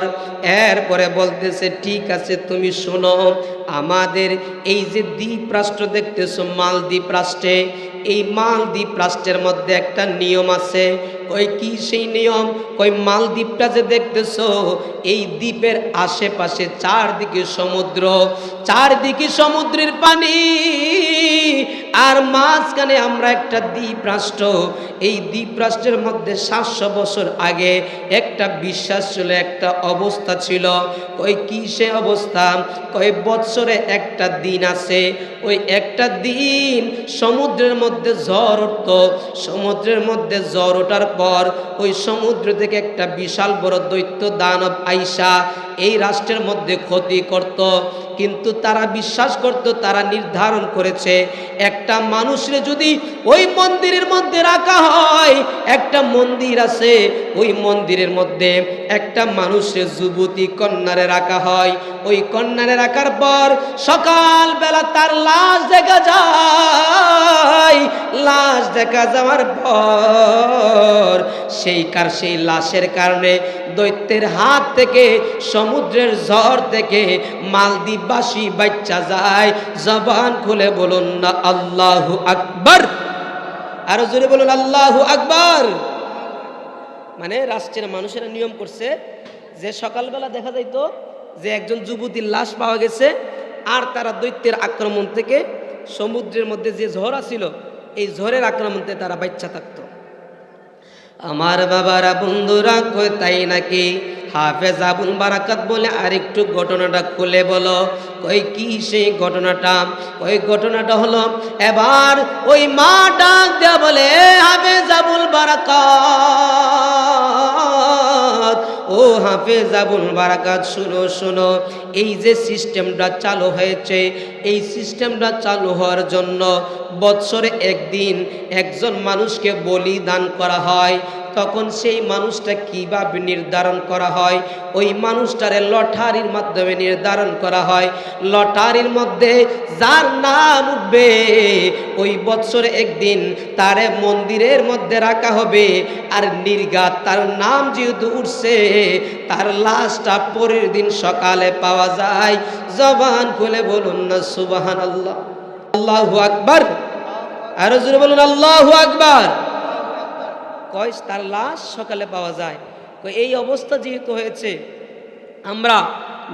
এরপরে বলতেছে ঠিক আছে তুমি শোনো, আমাদের এই যে দ্বীপ রাষ্ট্র দেখতেছো মালদ্বীপ রাষ্ট্রে, এই মালদ্বীপ রাষ্ট্রের মধ্যে একটা নিয়ম আছে। কই কি সেই নিয়ম? কই মালদ্বীপটা যে দেখতেছো এই দ্বীপের আশেপাশে চারদিকে সমুদ্র, চারদিকে সমুদ্রের পানি, আর মাঝখানে আমরা একটা দ্বীপ রাষ্ট্র। এই দ্বীপ রাষ্ট্রের মধ্যে 700 বছর আগে একটা বিশ্বাস ছিল, একটা অবস্থা ছিল। কই কি সে অবস্থা? কই বৎসরে একটা দিন আছে, ওই একটা দিন সমুদ্রের মধ্যে ঝড় উঠতো। সমুদ্রের মধ্যে ঝড় ওঠার পর ওই সমুদ্র থেকে একটা বিশাল বড় দৈত্য দানব আইসা এই রাষ্ট্রের মধ্যে ক্ষতি করত। কিন্তু তারা বিশ্বাস করত, তারা নির্ধারণ করেছে একটা মানুষরে যদি ওই মন্দিরের মধ্যে রাখা হয়, একটা মন্দির আছে ওই মন্দিরের মধ্যে একটা মানুষের যুবতী কন্যারে রাখা হয়, ওই কন্যারে রাখার পর সকালবেলা তার লাশ দেখা যায়। লাশ দেখা যাওয়ার পর সেই লাশের কারণে দৈত্যের হাত থেকে, সমুদ্রের ঝড় থেকে মালদ্বীপবাসী বাচ্চা যায়। জবান খুলে বলুন না আল্লাহু আকবার। আরো জোরে বলুন আল্লাহু আকবার। মানে রাষ্ট্রের মানুষেরা নিয়ম করছে যে সকালবেলা দেখা যাইতো যে একজন যুবতীর লাশ পাওয়া গেছে, আর তারা দৈত্যের আক্রমণ থেকে সমুদ্রের মধ্যে যে ঝড় আসিল এই ঝড়ের আক্রমণ থেকে তারা বাচ্চা থাকতো। আমার বাবারা বন্ধুরা কয় তাই নাকি? হাফেজ আবুল বারাকাত বলে আরেকটু ঘটনাটা খুলে বলো। কই কি সেই ঘটনাটা? ওই ঘটনাটা হলো এবার ওই মা ডাক দেয়া বলে হাফেজ আবুল বারাকাত, ও হাফেজ আবুল বারাকাত শুনো শুনো, এই যে সিস্টেমটা চালু হয়েছে, এই সিস্টেমটা চালু হওয়ার জন্য বৎসরে একদিন একজন মানুষকে বলিদান করা হয়। তখন সেই মানুষটা কিভাবে নির্ধারণ করা হয়? ওই মানুষটারে লটারির মাধ্যমে নির্ধারণ করা হয়। লটারির মধ্যে যার নাম উঠবে ওই বৎসরে একদিন তারে মন্দিরের মধ্যে রাখা হবে, আর নির্ঘাত তার নাম যেহেতু উঠছে তার লাশটা পরের দিন সকালে পাওয়া যায়। জবান খুলে বলুন না সুবহানাল্লাহ। আল্লাহু আকবার। আরো জোরে বলুন আল্লাহু আকবার। কয় তার লাশ সকালে পাওয়া যায়। এই অবস্থা যেহেতু হয়েছে, আমরা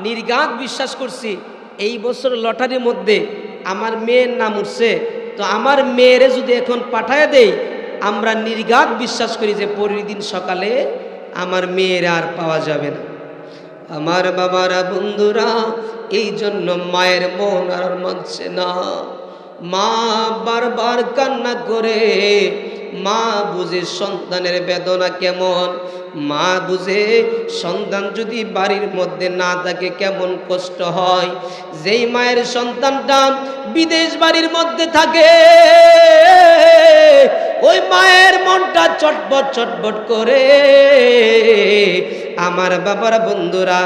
নির্ঘাত বিশ্বাস করছি এই বছর লটারির মধ্যে আমার মেয়ের নাম উঠছে, তো আমার মেয়েরে যদি এখন পাঠায় দেই, আমরা নির্ঘাত বিশ্বাস করি যে পরের দিন সকালে আমার মেয়ের আর পাওয়া যাবে না। আমার বাবারা বন্ধুরা, এই জন্য মায়ের মন আর মানছে না। মা বারবার কান্না করে, মা বুঝে সন্তানের বেদনা কেমন, মা বুঝে সন্তান যদি বাড়ির মধ্যে না থাকে কেমন কষ্ট হয়। যেই মায়ের সন্তানটা বিদেশ বাড়ির মধ্যে থাকে, ওই মায়ের মনটা চটবট চটবট করে। আমার বাবার বন্ধুরা,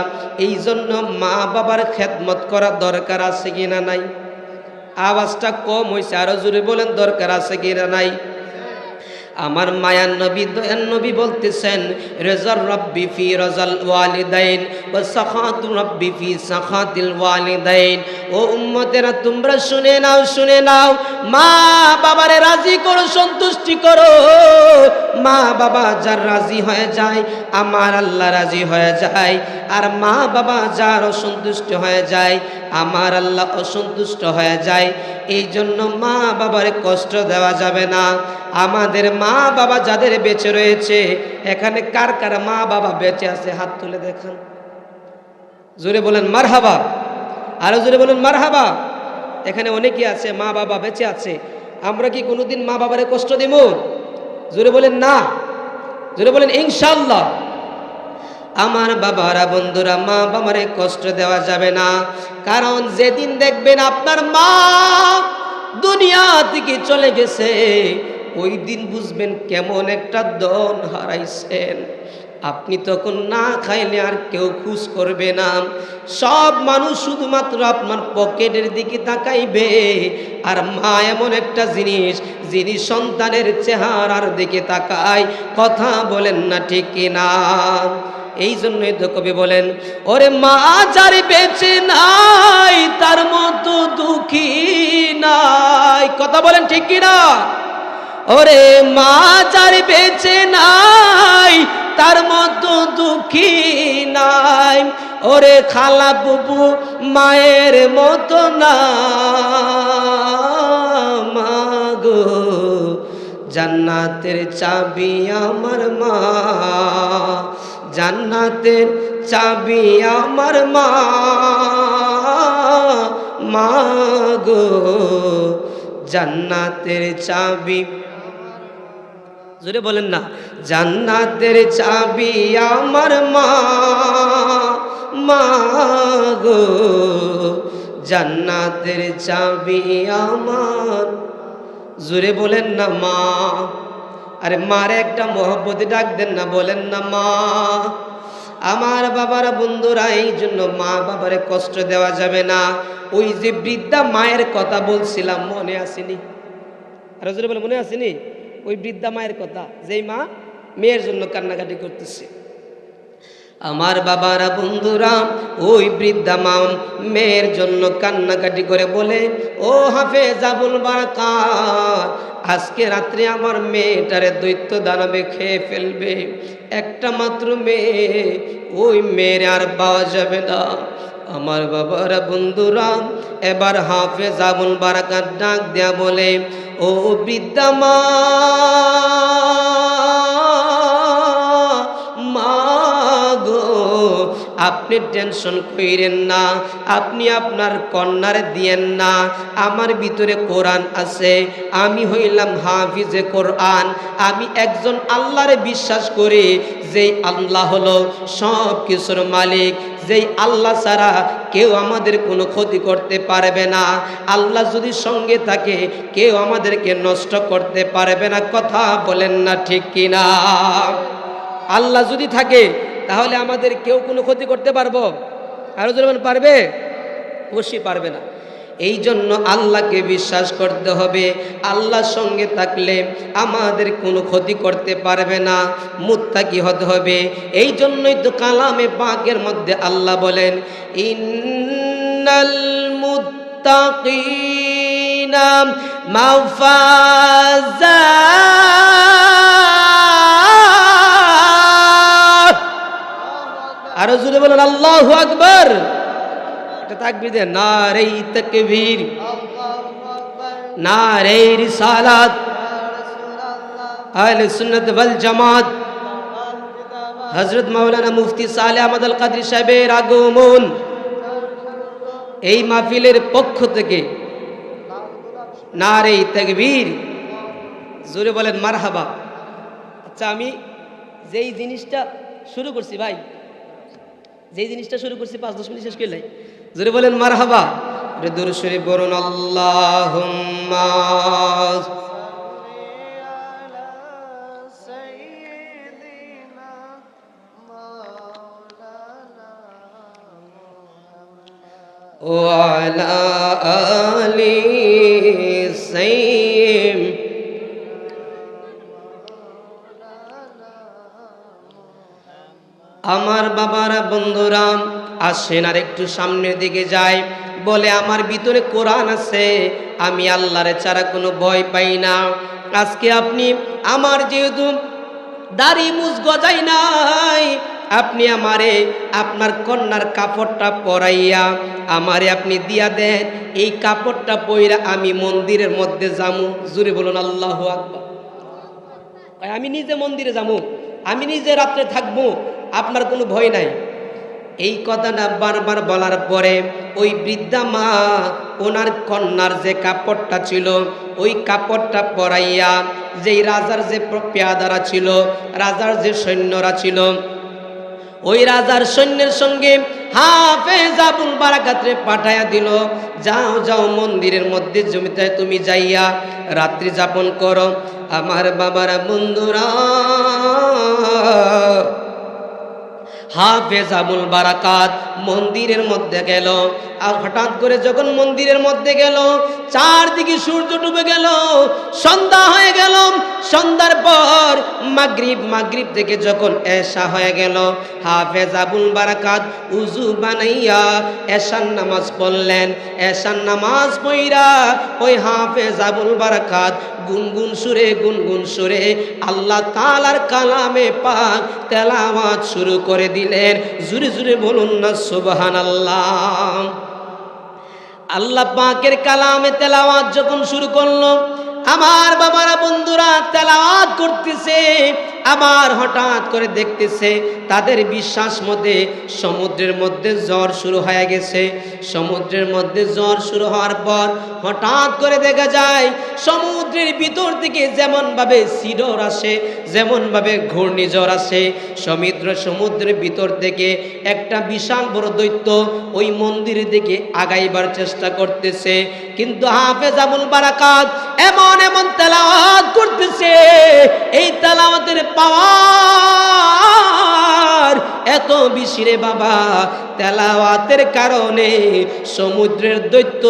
এই জন্য মা বাবার খেদমত করা দরকার আছে কিনা নাই? আওয়াজটা কম হয়েছে, আরো জোরে বলেন দরকার আছে কিনা নাই? আমার মায়ার নবী দয়ার নবী বলতেছেন, রেজার রব্বি ফি রাজাল ওয়ালিদাইন ওয়া সাখাতু রব্বি ফি সাখাতিল ওয়ালিদাইন। ও উম্মতেরা তোমরা শুনে নাও, শুনে নাও, মা বাবারে রাজি করো, সন্তুষ্টি করো। মা বাবা যার রাজি হয়ে যায় আমার আল্লাহ রাজি হয়ে যায়, আর মা বাবা যার অসন্তুষ্ট হয়ে যায় আমার আল্লাহ অসন্তুষ্ট হয়ে যায়। এই জন্য মা বাবারে কষ্ট দেওয়া যাবে না। আমাদের মা বাবা যাদের বেঁচে রয়েছে, এখানে কার কার মা বাবা বেঁচে আছে হাত তুলে দেখান। জোরে বলেন মারহাবা, আরো জোরে বলেন মারহাবা। এখানে অনেকে আছে মা বাবা বেঁচে আছে, আমরা কি কোনোদিন মা বাবারে কষ্ট দেব? জোরে বলেন না, জোরে বলেন ইনশাআল্লাহ। আমার বাবারা বন্ধুরা, মা বাবারে কষ্ট দেওয়া যাবে না। কারণ যেদিন দেখবেন আপনার মা দুনিয়া থেকে চলে গেছে, ওই দিন বুঝবেন কেমন একটা ধন হারাইছেন। আপনি তখন না খাইলে আর কেউ খুশ করবে না, সব মানুষ শুধুমাত্র আপনার পকেটের দিকে তাকাইবে। আর মা এমন একটা জিনিস, যিনি সন্তানের চেহারার দিকে তাকায়। কথা বলেন না ঠিক কিনা? এই জন্যই তো কবি বলেন, ওরে মা যার বেঁচে নাই তার মতো দুঃখী নাই। কথা বলেন ঠিক কিনা? ওরে মা যার বেঁচে নাই তার মতো দুঃখী নাই। ওরে খালা বুবু মায়ের মতো না। মাগো জান্নাতের চাবি আমার মা, জান্নাতের চাবি আমার মা। মাগো জান্নাতের চাবি, জোরে বলেন না, জান্নাতের চাবি আমার মা। মাগো জান্নাতের চাবি আমার, জোরে বলেন না মা। আরে মারে একটা মহব্বতে ডাক দেন না, বলেন না মা। আমার বাবারা বন্ধুরা, এই জন্য মা বাবারে কষ্ট দেওয়া যাবে না। ওই যে বৃদ্ধা মায়ের কথা বলছিলাম, মনে আসেনি? আর জোরে বলে মনে আসেনি? ওই বৃদ্ধা মায়ের কথা, যেই মা মেয়ের জন্য কান্নাকাটি করতেছে। আমার বাবারা বন্ধুরা, ওই বৃদ্ধা মা মেয়ের জন্য কান্নাকাটি করে বলে, ও হাফেজ আবুল বারাকাত, আজকে রাত্রে আমার মেয়েটারে দৈত্য দানবে খেয়ে ফেলবে। একটা মাত্র মেয়ে, ওই মেয়ের আর পাওয়া যাবে না। আমার বাবারা বন্ধুরা, এবার হাফেজ আবুল বারাকাত ডাক দেয়া বলে, ও বৃদ্ধা মা, আপনি টেনশন কইরেন না, আপনি আপনার কন্যার দিয়েন না। আমার ভিতরে কোরআন আছে, আমি হইলাম হাফিজে কোরআন। আমি একজন আল্লাহরে বিশ্বাস করি, যেই আল্লাহ হলো সব কিছুর মালিক, যেই আল্লাহ ছাড়া কেউ আমাদের কোনো ক্ষতি করতে পারবে না। আল্লাহ যদি সঙ্গে থাকে, কেউ আমাদেরকে নষ্ট করতে পারবে না। কথা বলেন না ঠিক কিনা? আল্লাহ যদি থাকে তাহলে আমাদের কেউ কোনো ক্ষতি করতে পারবো? আরো যেমন পারবে? অবশ্যই পারবে না। এই জন্য আল্লাহকে বিশ্বাস করতে হবে। আল্লাহর সঙ্গে থাকলে আমাদের কোনো ক্ষতি করতে পারবে না, মুত্তাকি হতে হবে। এই জন্যই তো কালামে পাকের মধ্যে আল্লাহ বলেন, ইন্নাল মুত্তাকিনা মাফাজা। আরো জোরে বলেন আল্লাহু আকবার। এটা তাকবীর দেন, নারে তাকবীর, নারে রিসালাত, আহলে সুন্নাত ওয়াল জামাত, হযরত মাওলানা মুফতি সালেহ আহমদ আল কাদরি সাহেবের আগমন। এই মাহফিলের পক্ষ থেকে নারে তাকবীর, জোরে বলেন মারহাবা। আচ্ছা, আমি যেই জিনিসটা শুরু করছি ভাই, যেই জিনিসটা শুরু করছি 5-10 মিনিট শেষ করলে, জোরে বলেন মারহাবা। দুরূদ শরীফ পড়ুন, আল্লাহুম্মা ওয়া আলা আলি সাইয়্যিদ। আমার বাবারা বন্ধুরা, আসেন আর একটু সামনের দিকে যাই। বলে, আমার ভিতরে কোরআন আছে, আমি আল্লাহর ছাড়া কোনো ভয় পাই না। আজকে আপনি আমার যেহেতু দাড়ি মুছ গজাই নাই, আপনি আমারে আপনার কন্যার কাপড়টা পরাইয়া আমারে আপনি দিয়া দেন। এই কাপড়টা পইরা আমি মন্দিরের মধ্যে যামু। জোরে বলুন আল্লাহু আকবার। আমি নিজে মন্দিরে যামু, আমি নিজে রাত্রে থাকবো, আপনার কোনো ভয় নাই। এই কথাটা বারবার বলার পরে ওই বৃদ্ধা মা ওনার কন্যার যে কাপড়টা ছিল ওই কাপড়টা পরাইয়া, যেই রাজার যে পেয়াদারা ছিল, রাজার যে সৈন্যরা ছিল, ওই রাজার সৈন্যের সঙ্গে হাফেজ আবুল বারাকাতরে পাঠাইয়া দিল, যাও যাও মন্দিরের মধ্যে জমিতে তুমি যাইয়া রাত্রি যাপন করো। আমার বাবারা বন্ধুরা, হাফেজ আবুল বারাকাত মন্দিরের মধ্যে গেল। আর হঠাৎ করে যখন মন্দিরের মধ্যে গেল, চারদিকে সূর্য ডুবে গেল, সন্ধ্যা হয়ে গেল। সন্ধ্যার পর মাগরিব থেকে যখন এশা হয়ে গেল, হাফেজ আবুল বারাকাত উজু বানাইয়া এশার নামাজ পড়লেন। এশার নামাজ পড়া ওই হাফেজ আবুল বারাকাত গুনগুন সুরে আল্লাহ তাআলার কালামে পাক তেলাওয়াত শুরু করে দিলেন। জোরে জোরে বলুন না সুবহানাল্লাহ। আল্লাহ পাকের কালামে তেলাওয়াত যখন শুরু করলো, আমার বাবারা বন্ধুরা তেলাওয়াত করতেছে, আবার হঠাৎ করে দেখতেছে তাদের বিশ্বাস মতে সমুদ্রের মধ্যে ঝড় শুরু হয়ে গেছে। সমুদ্রের মধ্যে ঝড় শুরু হওয়ার পর হঠাৎ করে দেখা যায় সমুদ্রের ভিতর থেকে যেমনভাবে শিডর আসে, যেমনভাবে ঘূর্ণিঝড় আসে, সমুদ্রের ভিতর থেকে একটা বিশাল বড় দৈত্য ওই মন্দিরের দিকে আগাইবার চেষ্টা করতেছে। কিন্তু হাফেজ আবুল বারাকাত এমন তেলাওয়াত করতেছে, এই তেলাওয়াতের পাওয়ার এত বেশি রে বাবা, তেলাওয়াতের কারণে সমুদ্রের দৈত্য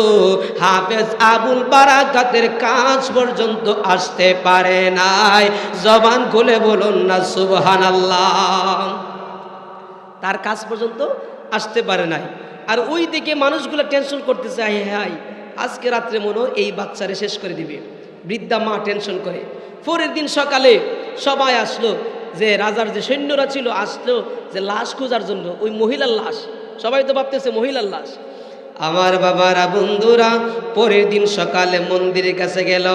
হাফেজ আবুল বারাকাতের কাছ পর্যন্ত আসতে পারে নাই। জবান খুলে বলুন না সুবহানাল্লাহ। তার কাছ পর্যন্ত আসতে পারে নাই। আর ওই দিকে মানুষগুলো টেনশন করতেছে, হাই আজকে রাত্রে মনে এই বাচ্চারে শেষ করে দিবে। বৃদ্ধা মা টেনশন করে। পরের দিন সকালে সবাই আসলো, যে রাজার যে সৈন্যরা ছিল আসলো যে লাশ খোঁজার জন্য, ওই মহিলার লাশ। সবাই তো ভাবতেছে মহিলার লাশ। আমার বাবারা বন্ধুরা পরের দিন সকালে মন্দিরের কাছে গেল,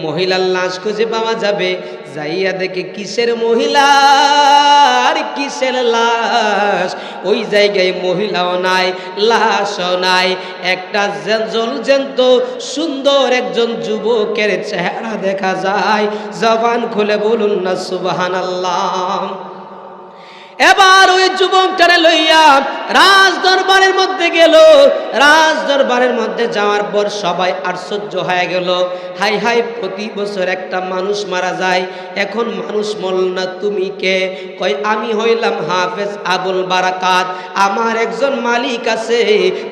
মহিলার লাশ খুঁজে পাওয়া যাবে। যাইয়া দেখে কিসের মহিলা আর কিসের লাশ, ওই জায়গায় মহিলাও নাই, লাশও নাই। একটা জলজ্যান্ত সুন্দর একজন যুবকের চেহারা দেখা যায়। জবান খুলে বলুন না সুবহানাল্লাহ। এবার ওই যুবকটারে লইয়া রাজ দরবারের মধ্যে গেল। রাজ দরবারের মধ্যে যাওয়ার পর সবাই আশ্চর্য হয়ে গেল। হাই হাই, প্রতি বছর একটা মানুষ মারা যায়, এখন মানুষ মরল না, তুমি কে? কই আমি হইলাম হাফেজ আবুল বারাকাত, আমার একজন মালিক আছে,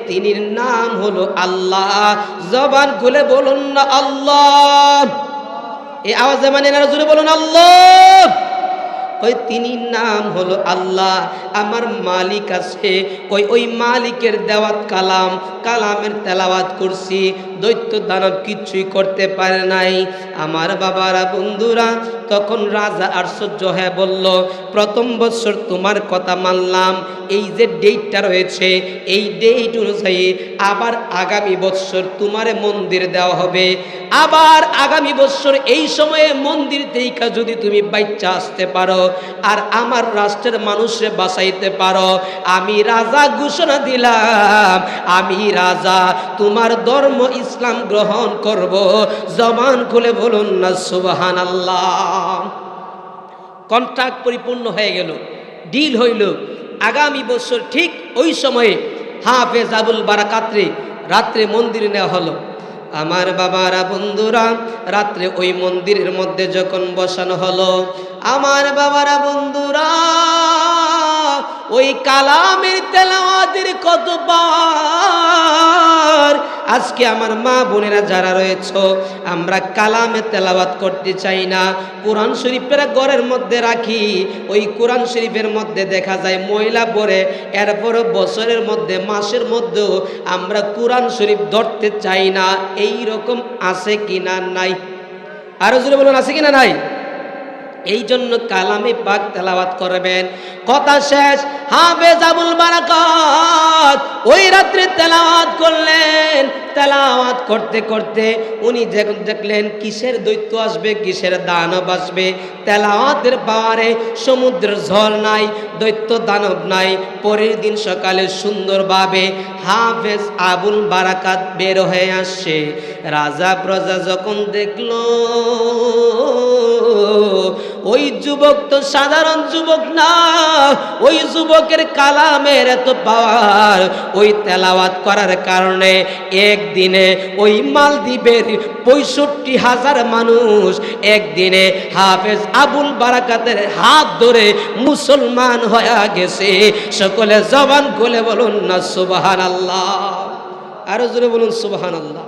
তিনির নাম হলো আল্লাহ। জবান খুলে বলুন না আল্লাহ। এই আওয়াজে মানে না, জোরে বলুন আল্লাহ। কই তিনি নাম হলো আল্লাহ, আমার মালিক আছে। কই ওই মালিকের দেওয়াত কালামের তেলাওয়াত করছি, দৈত্য দানব কিচ্ছুই করতে পারে নাই। আমার বাবারা বন্ধুরা তখন রাজা আশ্চর্য হয়ে বলল, প্রথম বছর তোমার কথা মানলাম, এই যে ডেটটা রয়েছে এই ডেট অনুযায়ী আবার আগামী বছর তোমারে মন্দির দেওয়া হবে। আবার আগামী বছর এই সময়ে মন্দির থেকে যদি তুমি বাচ্চা আসতে পারো আর আমার রাষ্ট্রের মানুষরে বাঁচাইতে পারো, আমি রাজা ঘোষণা দিলাম, আমি রাজা তোমার ধর্ম ইসলাম গ্রহণ করব। জবান খুলে বলুন না সুবহানাল্লাহ। কন্ট্রাক্ট পরিপূর্ণ হয়ে গেল, ডিল হইল। আগামী বছর ঠিক ওই সময়ে হাফেজ আবুল বারাকাতরে রাত্রে মন্দিরে নেওয়া হলো। আমার বাবারা বন্ধুরা রাত্রে ওই মন্দিরের মধ্যে যখন বসানো হলো, আমার বাবারা বন্ধুরা ওই কালামের তেলাওয়াতের কত বার আজকে আমার মা বোনেরা যারা রয়েছে, আমরা কালামে তেলাওয়াত করতে চাই না, কোরআন শরীফের ঘরের মধ্যে রাখি। ওই কোরআন শরীফের মধ্যে দেখা যায় ময়লা পড়ে, এরপর বছরের মধ্যে মাসের মধ্যেও আমরা কোরআন শরীফ ধরতে চাই না। এই রকম আছে কিনা নাই? আরো জোরে বলুন, আছে কিনা নাই? এই জন্য কালামে পাক তেলাওয়াত করবেন। কথা শেষ। হাফেজ আবুল বারাকাত ওই রাত্রে তেলাওয়াত করলেন। তেলাওয়াত করতে করতে উনি দেখলেন কিসের দৈত্য আসবে, কিসের দানব আসবে। তেলাওয়াতের পাওয়ারে সমুদ্রের ঝড় নাই, দৈত্য দানব নাই। পরের দিন সকালে সুন্দরভাবে হাফেজ আবুল বারাকাত বের হয়ে আসছে। রাজা প্রজা যখন দেখল ওই যুবক তো সাধারণ যুবক না, ওই যুবকের কালামের এত পাওয়ার, ওই তেলাওয়াত করার কারণে একদিনে ওই মালদ্বীপের ৬৫,০০০ মানুষ একদিনে হাফেজ আবুল বারাকাতের হাত ধরে মুসলমান হয়ে গেছে। সকলে জবান খুলে বলুন না সুবহানাল্লাহ, আরো জোরে বলুন সুবহানাল্লাহ।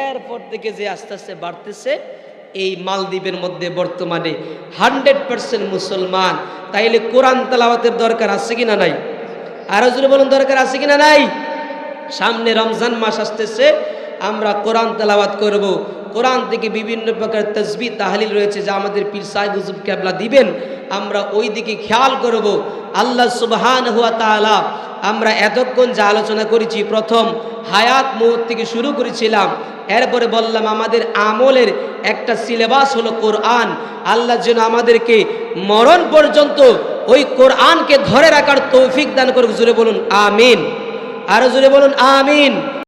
এরপর থেকে যে আস্তে আস্তে বাড়তেছে, এই মালদ্বীপের মধ্যে বর্তমানে 100% মুসলমান। তাইলে কোরআন তেলাওয়াতের দরকার আছে কিনা নাই? আরো জোরে বলুন দরকার আছে কিনা নাই? সামনে রমজান মাস আসতেছে, আমরা কোরআন তেলাওয়াত করব। কোরআন থেকে বিভিন্ন প্রকার তাসবিহ তাহলিল রয়েছে যা আমাদের পীর সাহেব হুজুর কেবলা দিবেন, আমরা ওই দিকে খেয়াল করব। আল্লাহ সুবহানাহু ওয়া তাআলা, আমরা এতক্ষণ যা আলোচনা করেছি, প্রথম হায়াত মৌত থেকে শুরু করেছিলাম, এরপরে বললাম আমাদের আমলের একটা সিলেবাস হলো কোরআন। আল্লাহ যেন আমাদেরকে মরণ পর্যন্ত ওই কোরআনকে ধরে রাখার তৌফিক দান করুক। জোরে বলুন আমিন, আরো জোরে বলুন আমিন।